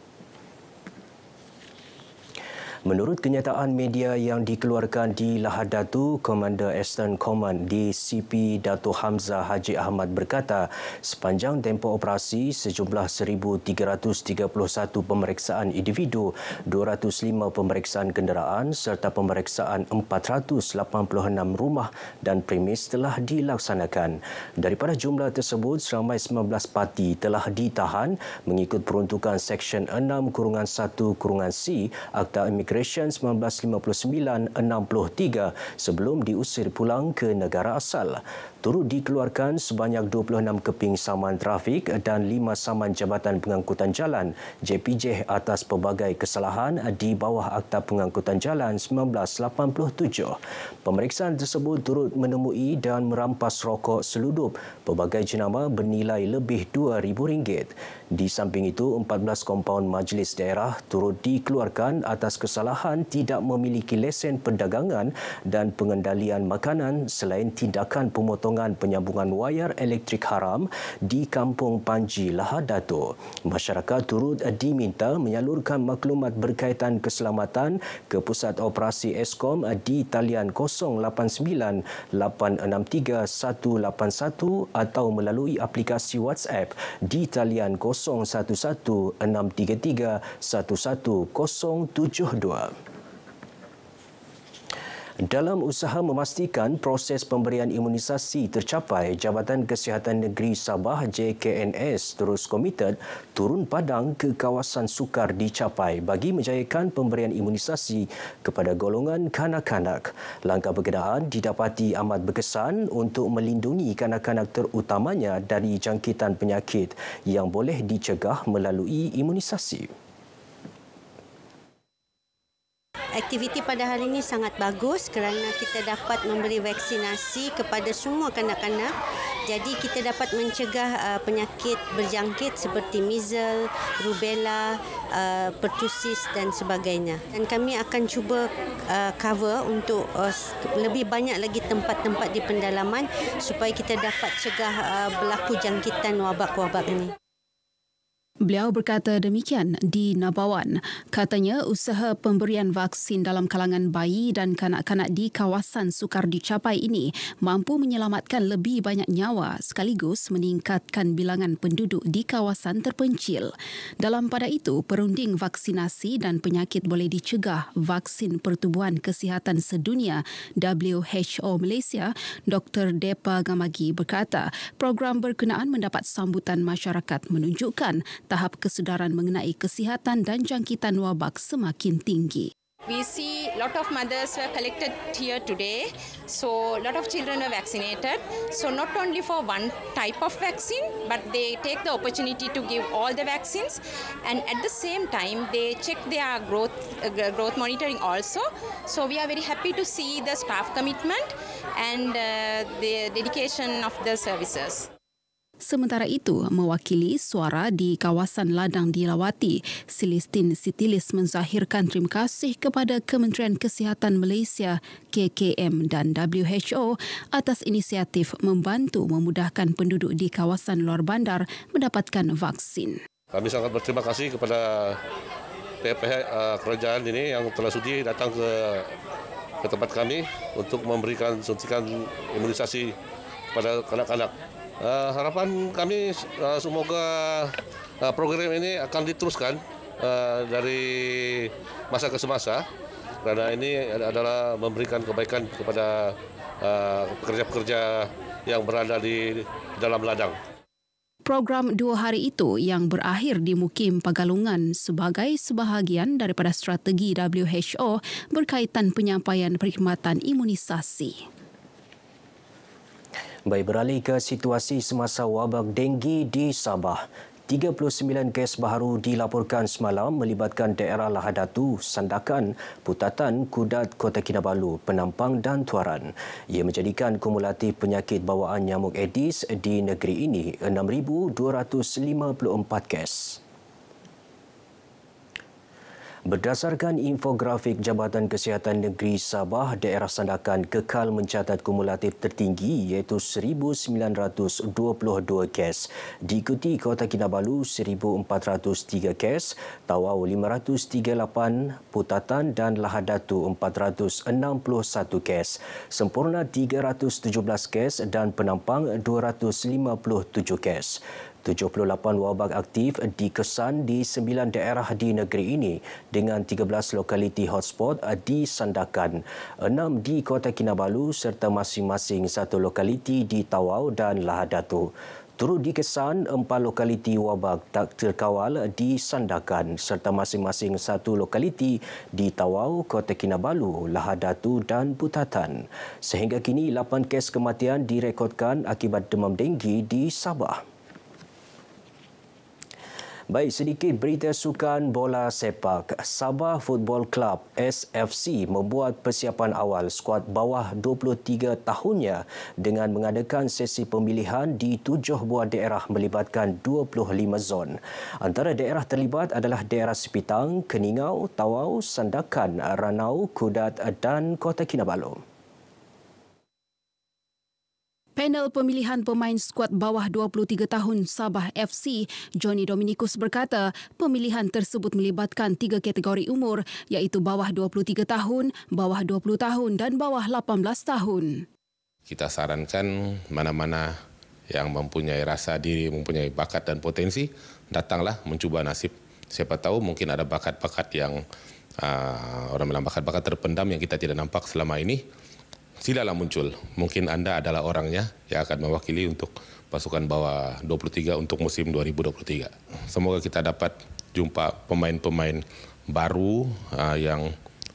Menurut kenyataan media yang dikeluarkan di Lahadatu, Komander Eastern Command DCP Dato' Hamzah Haji Ahmad berkata, sepanjang tempoh operasi sejumlah 1,331 pemeriksaan individu, 205 pemeriksaan kenderaan serta pemeriksaan 486 rumah dan premis telah dilaksanakan. Daripada jumlah tersebut, seramai 19 parti telah ditahan mengikut peruntukan Seksyen 6-1-C Akta Imigrasi 1959-63 sebelum diusir pulang ke negara asal. Turut dikeluarkan sebanyak 26 keping saman trafik dan 5 saman Jabatan Pengangkutan Jalan JPJ atas pelbagai kesalahan di bawah Akta Pengangkutan Jalan 1987. Pemeriksaan tersebut turut menemui dan merampas rokok seludup pelbagai jenama bernilai lebih RM2,000. Di samping itu, 14 kompaun majlis daerah turut dikeluarkan atas kesalahan tidak memiliki lesen perdagangan dan pengendalian makanan selain tindakan pemotongan penyambungan wayar elektrik haram di Kampung Panji, Lahadatu. Masyarakat turut diminta menyalurkan maklumat berkaitan keselamatan ke Pusat Operasi Eskom di talian 089 863 181 atau melalui aplikasi WhatsApp di talian 011 633 11072. Dalam usaha memastikan proses pemberian imunisasi tercapai, Jabatan Kesihatan Negeri Sabah JKNS terus komited turun padang ke kawasan sukar dicapai bagi menjayakan pemberian imunisasi kepada golongan kanak-kanak. Langkah berkenaan didapati amat berkesan untuk melindungi kanak-kanak terutamanya dari jangkitan penyakit yang boleh dicegah melalui imunisasi. Aktiviti pada hari ini sangat bagus kerana kita dapat memberi vaksinasi kepada semua kanak-kanak. Jadi kita dapat mencegah penyakit berjangkit seperti measles, rubella, pertussis dan sebagainya. Dan kami akan cuba cover untuk lebih banyak lagi tempat-tempat di pendalaman supaya kita dapat cegah berlaku jangkitan wabak-wabak ini. Beliau berkata demikian di Nabawan. Katanya usaha pemberian vaksin dalam kalangan bayi dan kanak-kanak di kawasan sukar dicapai ini mampu menyelamatkan lebih banyak nyawa sekaligus meningkatkan bilangan penduduk di kawasan terpencil. Dalam pada itu, perunding vaksinasi dan penyakit boleh dicegah Vaksin Pertubuhan Kesihatan Sedunia WHO Malaysia, Dr. Depa Gamagi berkata, program berkenaan mendapat sambutan masyarakat menunjukkan tahap kesedaran mengenai kesihatan dan jangkitan wabak semakin tinggi. We see a lot of mothers were collected here today. So a lot of children are vaccinated. So not only for one type of vaccine, but they take the opportunity to give all the vaccines. And at the same time, they check their growth monitoring also. So we are very happy to see the staff commitment and the dedication of the services. Sementara itu, mewakili suara di kawasan ladang dilawati, Celestine Sitilis menzahirkan terima kasih kepada Kementerian Kesihatan Malaysia, KKM dan WHO atas inisiatif membantu memudahkan penduduk di kawasan luar bandar mendapatkan vaksin. Kami sangat berterima kasih kepada pihak-pihak kerajaan ini yang telah sudi datang ke tempat kami untuk memberikan suntikan imunisasi kepada kanak-kanak. Harapan kami semoga program ini akan diteruskan dari masa ke semasa kerana ini adalah memberikan kebaikan kepada pekerja-pekerja yang berada di dalam ladang. Program 2 hari itu yang berakhir di Mukim Pagalungan sebagai sebahagian daripada strategi WHO berkaitan penyampaian perkhidmatan imunisasi. Baik, beralih ke situasi semasa wabak denggi di Sabah. 39 kes baharu dilaporkan semalam melibatkan daerah Lahadatu, Sandakan, Putatan, Kudat, Kota Kinabalu, Penampang dan Tuaran. Ia menjadikan kumulatif penyakit bawaan nyamuk Aedes di negeri ini 6,254 kes. Berdasarkan infografik Jabatan Kesihatan Negeri Sabah, daerah Sandakan kekal mencatat kumulatif tertinggi iaitu 1,922 kes. Diikuti Kota Kinabalu 1,403 kes, Tawau 538, Putatan dan Lahadatu 461 kes, Sempurna 317 kes dan Penampang 257 kes. 78 wabak aktif dikesan di 9 daerah di negeri ini dengan 13 lokaliti hotspot di Sandakan, 6 di Kota Kinabalu serta masing-masing 1 lokaliti di Tawau dan Lahadatu. Turut dikesan 4 lokaliti wabak tak terkawal di Sandakan serta masing-masing 1 lokaliti di Tawau, Kota Kinabalu, Lahadatu dan Putatan. Sehingga kini 8 kes kematian direkodkan akibat demam denggi di Sabah. Baik, sedikit berita sukan bola sepak. Sabah Football Club SFC membuat persiapan awal skuad bawah 23 tahunnya dengan mengadakan sesi pemilihan di 7 buah daerah melibatkan 25 zon. Antara daerah terlibat adalah daerah Sepitang, Keningau, Tawau, Sandakan, Ranau, Kudat dan Kota Kinabalu. Panel pemilihan pemain skuad bawah 23 tahun Sabah FC, Johnny Dominikus berkata, pemilihan tersebut melibatkan 3 kategori umur iaitu bawah 23 tahun, bawah 20 tahun dan bawah 18 tahun. Kita sarankan mana-mana yang mempunyai rasa diri, mempunyai bakat dan potensi, datanglah mencuba nasib. Siapa tahu mungkin ada bakat-bakat yang orang bilang bakat-bakat terpendam yang kita tidak nampak selama ini, silalah muncul. Mungkin anda adalah orangnya yang akan mewakili untuk pasukan bawah 23 untuk musim 2023. Semoga kita dapat jumpa pemain-pemain baru yang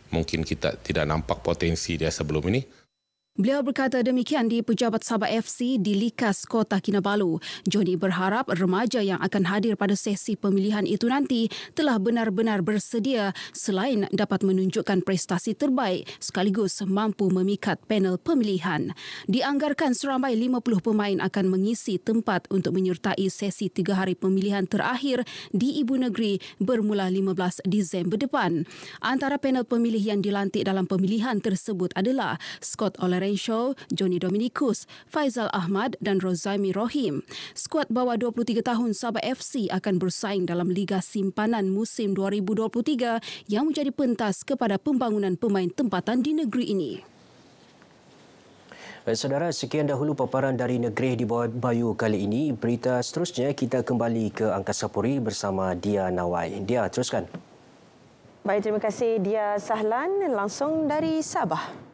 mungkin kita tidak nampak potensi dia sebelum ini. Beliau berkata demikian di Pejabat Sabah FC di Likas Kota Kinabalu. Johnny berharap remaja yang akan hadir pada sesi pemilihan itu nanti telah benar-benar bersedia selain dapat menunjukkan prestasi terbaik sekaligus mampu memikat panel pemilihan. Dianggarkan seramai 50 pemain akan mengisi tempat untuk menyertai sesi 3 hari pemilihan terakhir di Ibu Negeri bermula 15 Disember depan. Antara panel pemilih yang dilantik dalam pemilihan tersebut adalah Scott Oleren Shaw, Johnny Dominicus, Faizal Ahmad dan Rozaimi Rohim. Skuad bawah 23 tahun Sabah FC akan bersaing dalam Liga Simpanan musim 2023 yang menjadi pentas kepada pembangunan pemain tempatan di negeri ini. Baik, saudara, sekian dahulu paparan dari Negeri di bawah Bayu kali ini. Berita seterusnya kita kembali ke Angkasa Puri bersama Dia Nawai. Dia, teruskan. Baik, terima kasih Dia Sahlan langsung dari Sabah.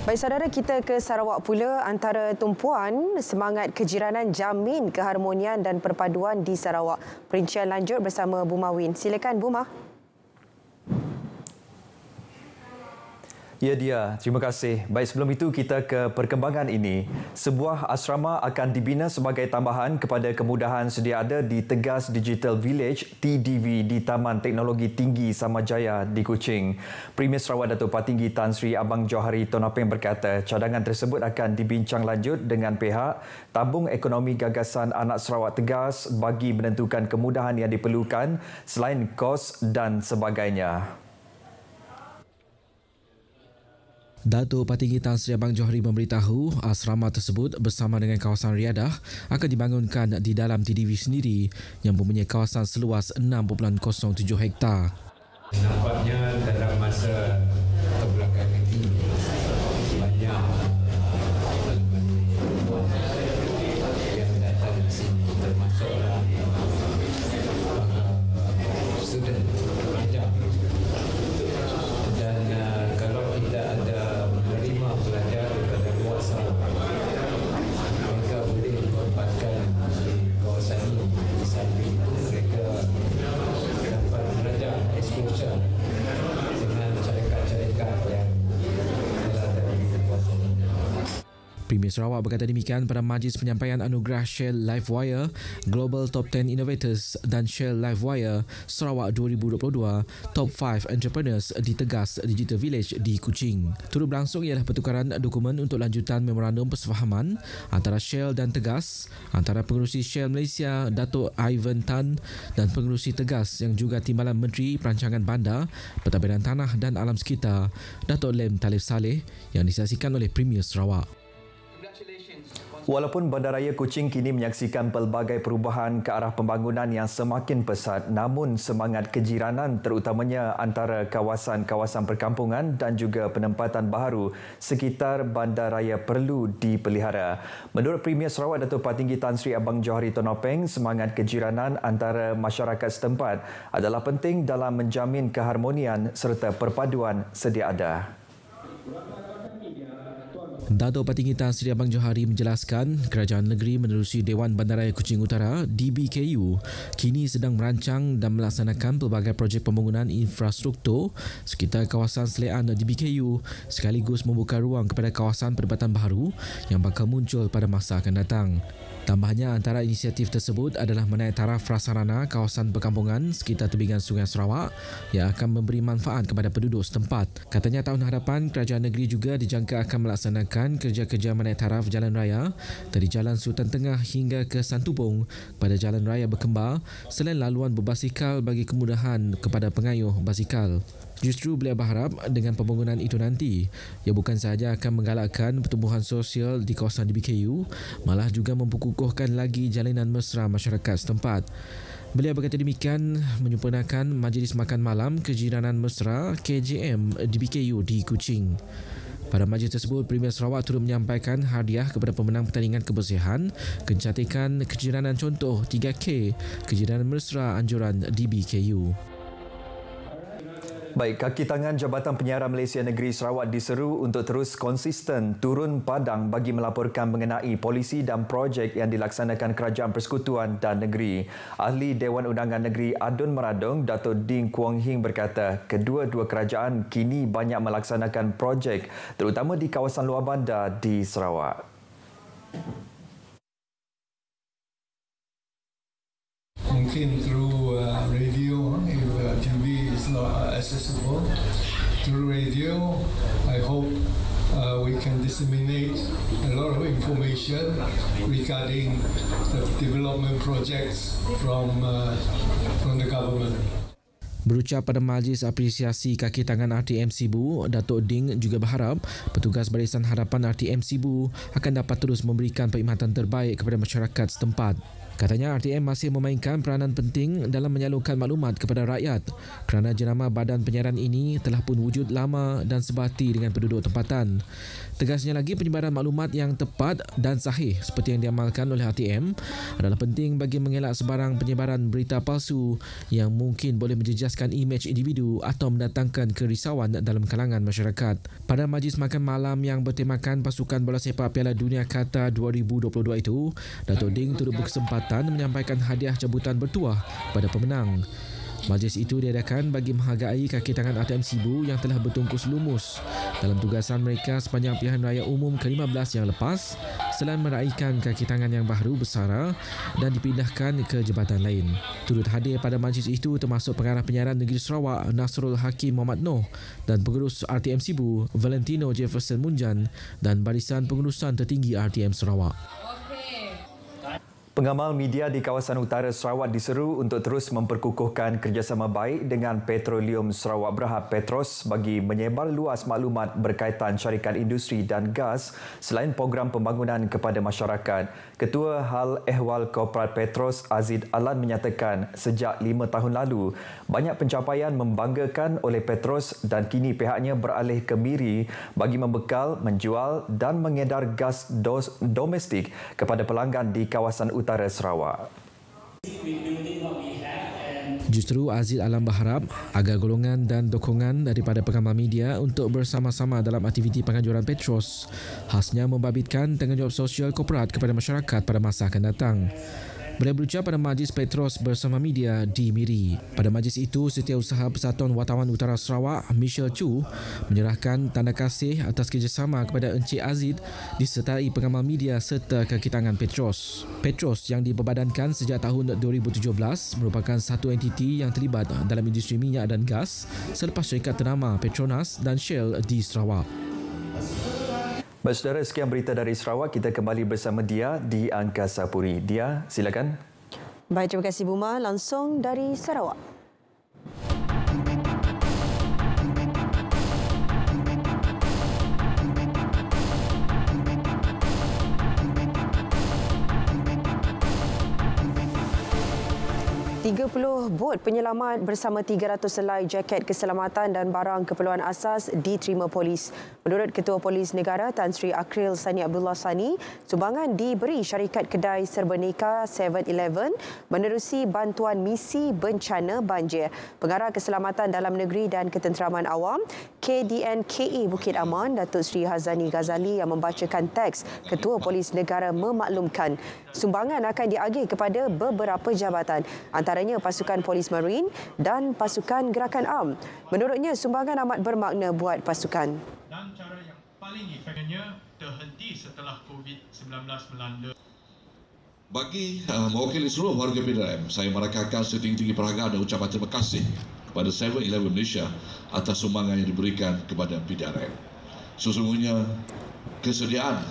Baik saudara, kita ke Sarawak pula. Antara tumpuan semangat kejiranan jamin keharmonian dan perpaduan di Sarawak. Perincian lanjut bersama Buma Win. Silakan Buma. Ya dia, terima kasih. Baik, sebelum itu kita ke perkembangan ini. Sebuah asrama akan dibina sebagai tambahan kepada kemudahan sedia ada di Tegas Digital Village TDV di Taman Teknologi Tinggi Samajaya di Kuching. Premier Sarawak Datuk Patinggi Tan Sri Abang Johari Tonapeng berkata cadangan tersebut akan dibincang lanjut dengan pihak Tabung Ekonomi Gagasan Anak Sarawak Tegas bagi menentukan kemudahan yang diperlukan selain kos dan sebagainya. Datuk Patinggi Tan Sri Abang Johari memberitahu asrama tersebut bersama dengan kawasan riadah akan dibangunkan di dalam TDV sendiri yang mempunyai kawasan seluas 6.07 hektar. Nampaknya dalam masa kebelakangan ini banyak yang datang di sini termasuklah student pelajar. Dan kalau kita ada menerima pelajar daripada luar Sarawak, mereka boleh ditempatkan di kawasan ini. Di samping itu mereka dapat belajar exposure dengan syarikat-syarikat yang ada di kawasan ini. Premier Sarawak berkata demikian pada majlis penyampaian anugerah Shell Livewire Global Top 10 Innovators dan Shell Livewire Sarawak 2022 Top 5 Entrepreneurs di Tegas Digital Village di Kuching. Turut berlangsung ialah pertukaran dokumen untuk lanjutan memorandum persefahaman antara Shell dan Tegas, antara pengerusi Shell Malaysia Datuk Ivan Tan dan pengerusi Tegas yang juga Timbalan Menteri Perancangan Bandar, Pentadbiran Tanah dan Alam Sekitar Datuk Lem Talib Saleh yang disaksikan oleh Premier Sarawak. Walaupun Bandaraya Kuching kini menyaksikan pelbagai perubahan ke arah pembangunan yang semakin pesat, namun semangat kejiranan terutamanya antara kawasan-kawasan perkampungan dan juga penempatan baharu sekitar bandaraya perlu dipelihara. Menurut Premier Sarawak Datuk Patinggi Tan Sri Abang Johari Tonapeng, semangat kejiranan antara masyarakat setempat adalah penting dalam menjamin keharmonian serta perpaduan sedia ada. Datuk Patinggi Tan Sri Abang Johari menjelaskan kerajaan negeri menerusi Dewan Bandaraya Kuching Utara DBKU kini sedang merancang dan melaksanakan pelbagai projek pembangunan infrastruktur sekitar kawasan selean DBKU sekaligus membuka ruang kepada kawasan perdebatan baharu yang bakal muncul pada masa akan datang. Tambahnya, antara inisiatif tersebut adalah menaik taraf prasarana kawasan perkampungan sekitar tebingan Sungai Sarawak yang akan memberi manfaat kepada penduduk setempat. Katanya tahun hadapan kerajaan negeri juga dijangka akan melaksanakan kerja-kerja menaik taraf jalan raya dari Jalan Sultan Tengah hingga ke Santubong pada jalan raya berkembar selain laluan berbasikal bagi kemudahan kepada pengayuh basikal. Justru beliau berharap dengan pembangunan itu nanti, ia bukan sahaja akan menggalakkan pertumbuhan sosial di kawasan DBKU, malah juga memperkukuhkan lagi jalinan mesra masyarakat setempat. Beliau berkata demikian menyempurnakan Majlis Makan Malam Kejiranan Mesra KJM DBKU di Kuching. Pada majlis tersebut, Premier Sarawak turut menyampaikan hadiah kepada pemenang pertandingan kebersihan, kecantikan kejiranan contoh 3K Kejiranan Mesra Anjuran DBKU. Baik, kaki tangan Jabatan Penyiaran Malaysia Negeri Sarawak diseru untuk terus konsisten turun padang bagi melaporkan mengenai polisi dan projek yang dilaksanakan Kerajaan Persekutuan dan Negeri. Ahli Dewan Undangan Negeri Adun Meradong, Dato' Ding Kuang Hing berkata, kedua-dua kerajaan kini banyak melaksanakan projek terutama di kawasan luar bandar di Sarawak. Mungkin through radio, if TV is not accessible, through radio, I hope we can disseminate a lot of information regarding the development projects from the government. Berucap pada Majlis Apresiasi Kaki Tangan RTM Sibu, Dato' Ding juga berharap petugas Barisan Hadapan RTM Sibu akan dapat terus memberikan perkhidmatan terbaik kepada masyarakat setempat. Katanya RTM masih memainkan peranan penting dalam menyalurkan maklumat kepada rakyat kerana jenama badan penyiaran ini telah pun wujud lama dan sebati dengan penduduk tempatan. Tegasnya lagi, penyebaran maklumat yang tepat dan sahih seperti yang diamalkan oleh RTM adalah penting bagi mengelak sebarang penyebaran berita palsu yang mungkin boleh menjejaskan imej individu atau mendatangkan kerisauan dalam kalangan masyarakat. Pada majlis makan malam yang bertemakan pasukan bola sepak Piala Dunia Qatar 2022 itu, Dato' Ding turut berkesempatan menyampaikan hadiah cabutan bertuah pada pemenang. Majlis itu diadakan bagi menghargai kaki tangan RTM Sibu yang telah bertungkus lumus dalam tugasan mereka sepanjang pilihan raya umum ke-15 yang lepas selain meraihkan kaki tangan yang baru bersara dan dipindahkan ke jabatan lain. Turut hadir pada majlis itu termasuk Pengarah Penyiaran Negeri Sarawak Nasrul Hakim Muhammad Noh dan Pengurus RTM Sibu Valentino Jefferson Munjan dan Barisan Pengurusan Tertinggi RTM Sarawak. Pengamal media di kawasan utara Sarawak diseru untuk terus memperkukuhkan kerjasama baik dengan Petroleum Sarawak Berhad Petros bagi menyebar luas maklumat berkaitan syarikat industri dan gas selain program pembangunan kepada masyarakat. Ketua Hal Ehwal Korporat Petros Azid Alan menyatakan sejak 5 tahun lalu banyak pencapaian membanggakan oleh Petros dan kini pihaknya beralih ke Miri bagi membekal, menjual dan mengedar gas domestik kepada pelanggan di kawasan utara Sarawak. Justru Aziz Alam berharap agar golongan dan dokongan daripada pengamal media untuk bersama-sama dalam aktiviti penganjuran Petros khasnya membabitkan tanggungjawab sosial korporat kepada masyarakat pada masa akan datang. Beliau berucap pada Majlis Petros bersama media di Miri. Pada majlis itu, Setiausaha Persatuan Wartawan Utara Sarawak, Michelle Chu, menyerahkan tanda kasih atas kerjasama kepada Encik Aziz disertai pengamal media serta kaki tangan Petros. Petros yang diberbadankan sejak tahun 2017 merupakan satu entiti yang terlibat dalam industri minyak dan gas selepas syarikat ternama Petronas dan Shell di Sarawak. Baik, saudara, sekian berita dari Sarawak. Kita kembali bersama Dia di Angkasa Puri. Dia, silakan. Baik, terima kasih Buma. Langsung dari Sarawak. Bot penyelamat bersama 300 selai jaket keselamatan dan barang keperluan asas diterima polis. Menurut Ketua Polis Negara Tan Sri Akril Sani Abdullah Sani, sumbangan diberi syarikat kedai Serbeneka 7-Eleven menerusi bantuan misi bencana banjir. Pengarah Keselamatan Dalam Negeri dan Ketenteraman Awam KDNKA Bukit Aman, Datuk Sri Hazani Ghazali yang membacakan teks Ketua Polis Negara memaklumkan sumbangan akan diagih kepada beberapa jabatan, antaranya pasukan Polis Marine dan pasukan Gerakan Am. Menurutnya, sumbangan amat bermakna buat pasukan. Dan cara yang paling efektifnya terhenti setelah COVID-19 melanda. Bagi mewakili seluruh warga PDRM, saya merakamkan setinggi-tinggi penghargaan dan ucapan terima kasih kepada 7-Eleven Malaysia atas sumbangan yang diberikan kepada PDRM. Sesungguhnya, kesediaan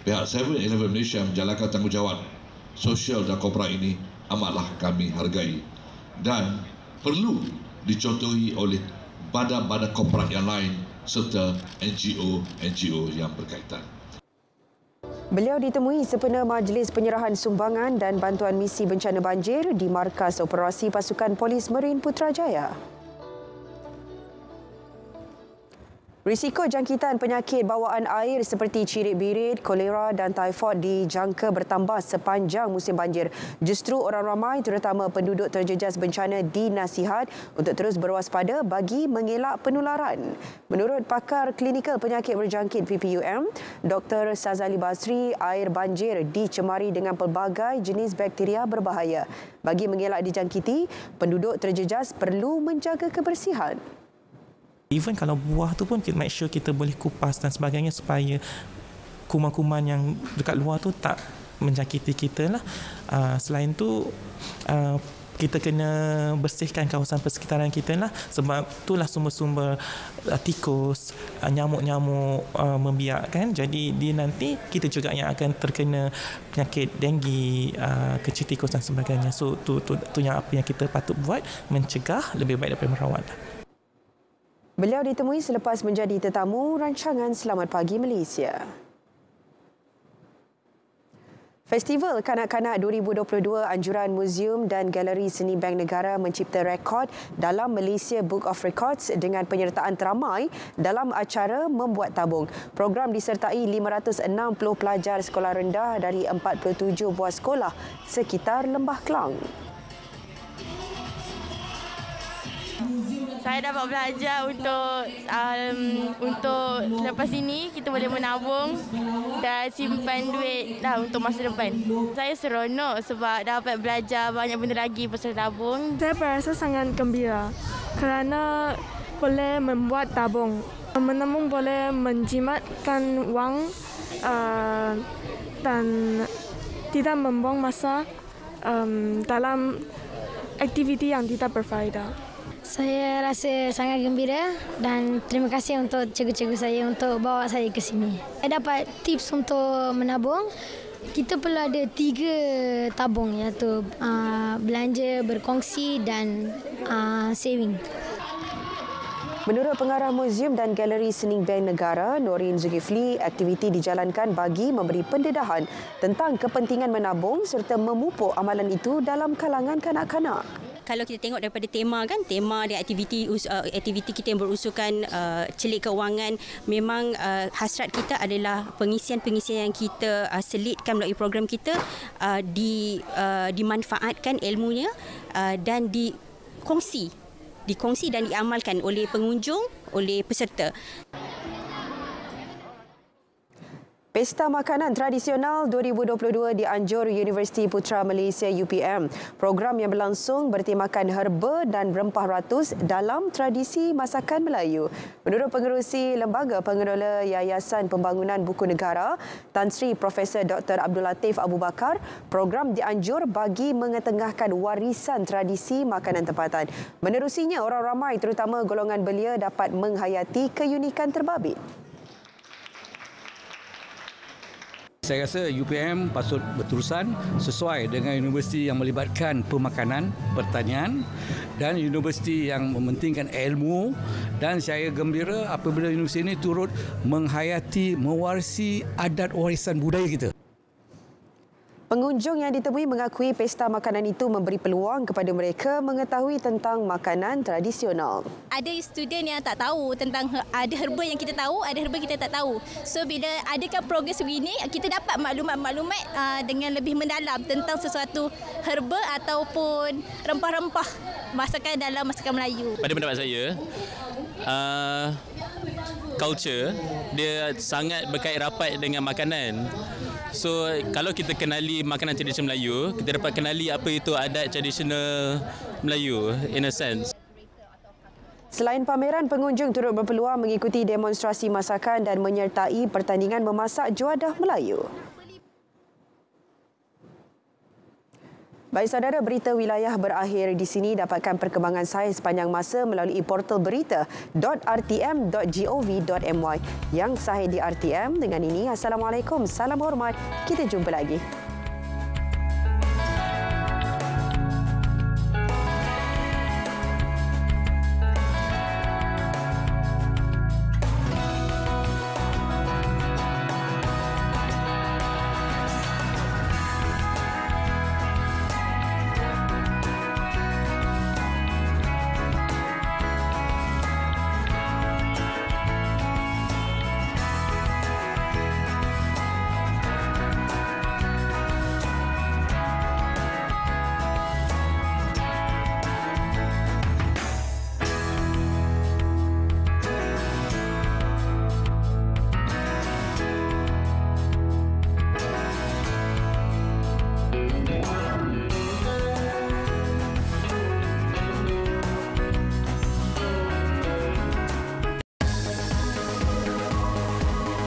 pihak 7-Eleven Malaysia menjalankan tanggungjawab sosial dan korporat ini amatlah kami hargai dan perlu dicontohi oleh badan-badan korporat yang lain serta NGO yang berkaitan. Beliau ditemui sempena Majlis Penyerahan Sumbangan dan Bantuan Misi Bencana Banjir di Markas Operasi Pasukan Polis Marin Putrajaya. Risiko jangkitan penyakit bawaan air seperti cirit-birit, kolera dan taifod dijangka bertambah sepanjang musim banjir. Justru orang ramai terutama penduduk terjejas bencana dinasihat untuk terus berwaspada bagi mengelak penularan. Menurut pakar klinikal penyakit berjangkit PPUM, Dr. Sazali Basri, air banjir dicemari dengan pelbagai jenis bakteria berbahaya. Bagi mengelak dijangkiti, penduduk terjejas perlu menjaga kebersihan. Even kalau buah tu pun kita make sure kita boleh kupas dan sebagainya supaya kuman-kuman yang dekat luar tu tak menjangkiti kita lah. Selain tu kita kena bersihkan kawasan persekitaran kita lah, sebab itulah sumber-sumber tikus, nyamuk-nyamuk membiak kan. Jadi dia nanti kita juga yang akan terkena penyakit denggi, kecil tikus dan sebagainya. So tu yang apa yang kita patut buat, mencegah lebih baik daripada merawat. Beliau ditemui selepas menjadi tetamu rancangan Selamat Pagi Malaysia. Festival Kanak-Kanak 2022 anjuran Museum dan Galeri Seni Bank Negara mencipta rekod dalam Malaysia Book of Records dengan penyertaan teramai dalam acara Membuat Tabung. Program disertai 560 pelajar sekolah rendah dari 47 buah sekolah sekitar Lembah Kelang. Saya dapat belajar untuk selepas ini kita boleh menabung dan simpan duit untuk masa depan. Saya seronok sebab dapat belajar banyak benda lagi pasal tabung. Saya merasa sangat gembira kerana boleh membuat tabung. Menabung boleh menjimatkan wang dan tidak membuang masa dalam aktiviti yang tidak berfaedah. Saya rasa sangat gembira dan terima kasih untuk cikgu-cikgu saya untuk bawa saya ke sini. Saya dapat tips untuk menabung. Kita perlu ada 3 tabung, iaitu belanja, berkongsi dan saving. Menurut Pengarah Museum dan Galeri Seni Bank Negara, Norin Zulkifli, aktiviti dijalankan bagi memberi pendedahan tentang kepentingan menabung serta memupuk amalan itu dalam kalangan kanak-kanak. Kalau kita tengok daripada tema kan, tema dan aktiviti kita yang berusulkan celik keuangan, memang hasrat kita adalah pengisian-pengisian yang kita selitkan melalui program kita dimanfaatkan ilmunya dan dikongsi dan diamalkan oleh pengunjung, oleh peserta. Pesta Makanan Tradisional 2022 dianjur Universiti Putra Malaysia UPM. Program yang berlangsung bertemakan herba dan rempah ratus dalam tradisi masakan Melayu. Menurut Pengerusi Lembaga Pengelola Yayasan Pembangunan Buku Negara, Tan Sri Profesor Dr. Abdul Latif Abu Bakar, program dianjur bagi mengetengahkan warisan tradisi makanan tempatan. Menerusinya, orang ramai terutama golongan belia dapat menghayati keunikan terbabit. Saya rasa UPM patut berterusan sesuai dengan universiti yang melibatkan pemakanan, pertanian dan universiti yang mementingkan ilmu, dan saya gembira apabila universiti ini turut menghayati, mewarisi adat warisan budaya kita. Pengunjung yang ditemui mengakui pesta makanan itu memberi peluang kepada mereka mengetahui tentang makanan tradisional. Ada student yang tak tahu tentang ada herba yang kita tahu, ada herba kita tak tahu. So bila adakan program begini, kita dapat maklumat-maklumat dengan lebih mendalam tentang sesuatu herba ataupun rempah-rempah masakan dalam masakan Melayu. Pada pendapat saya, culture dia sangat berkait rapat dengan makanan. So kalau kita kenali makanan tradisional Melayu, kita dapat kenali apa itu adat tradisional Melayu in a sense. Selain pameran, pengunjung turut berpeluang mengikuti demonstrasi masakan dan menyertai pertandingan memasak juadah Melayu. Baik saudara, berita wilayah berakhir di sini. Dapatkan perkembangan saya sepanjang masa melalui portal berita.rtm.gov.my yang sahih di RTM. Dengan ini, Assalamualaikum, salam hormat. Kita jumpa lagi.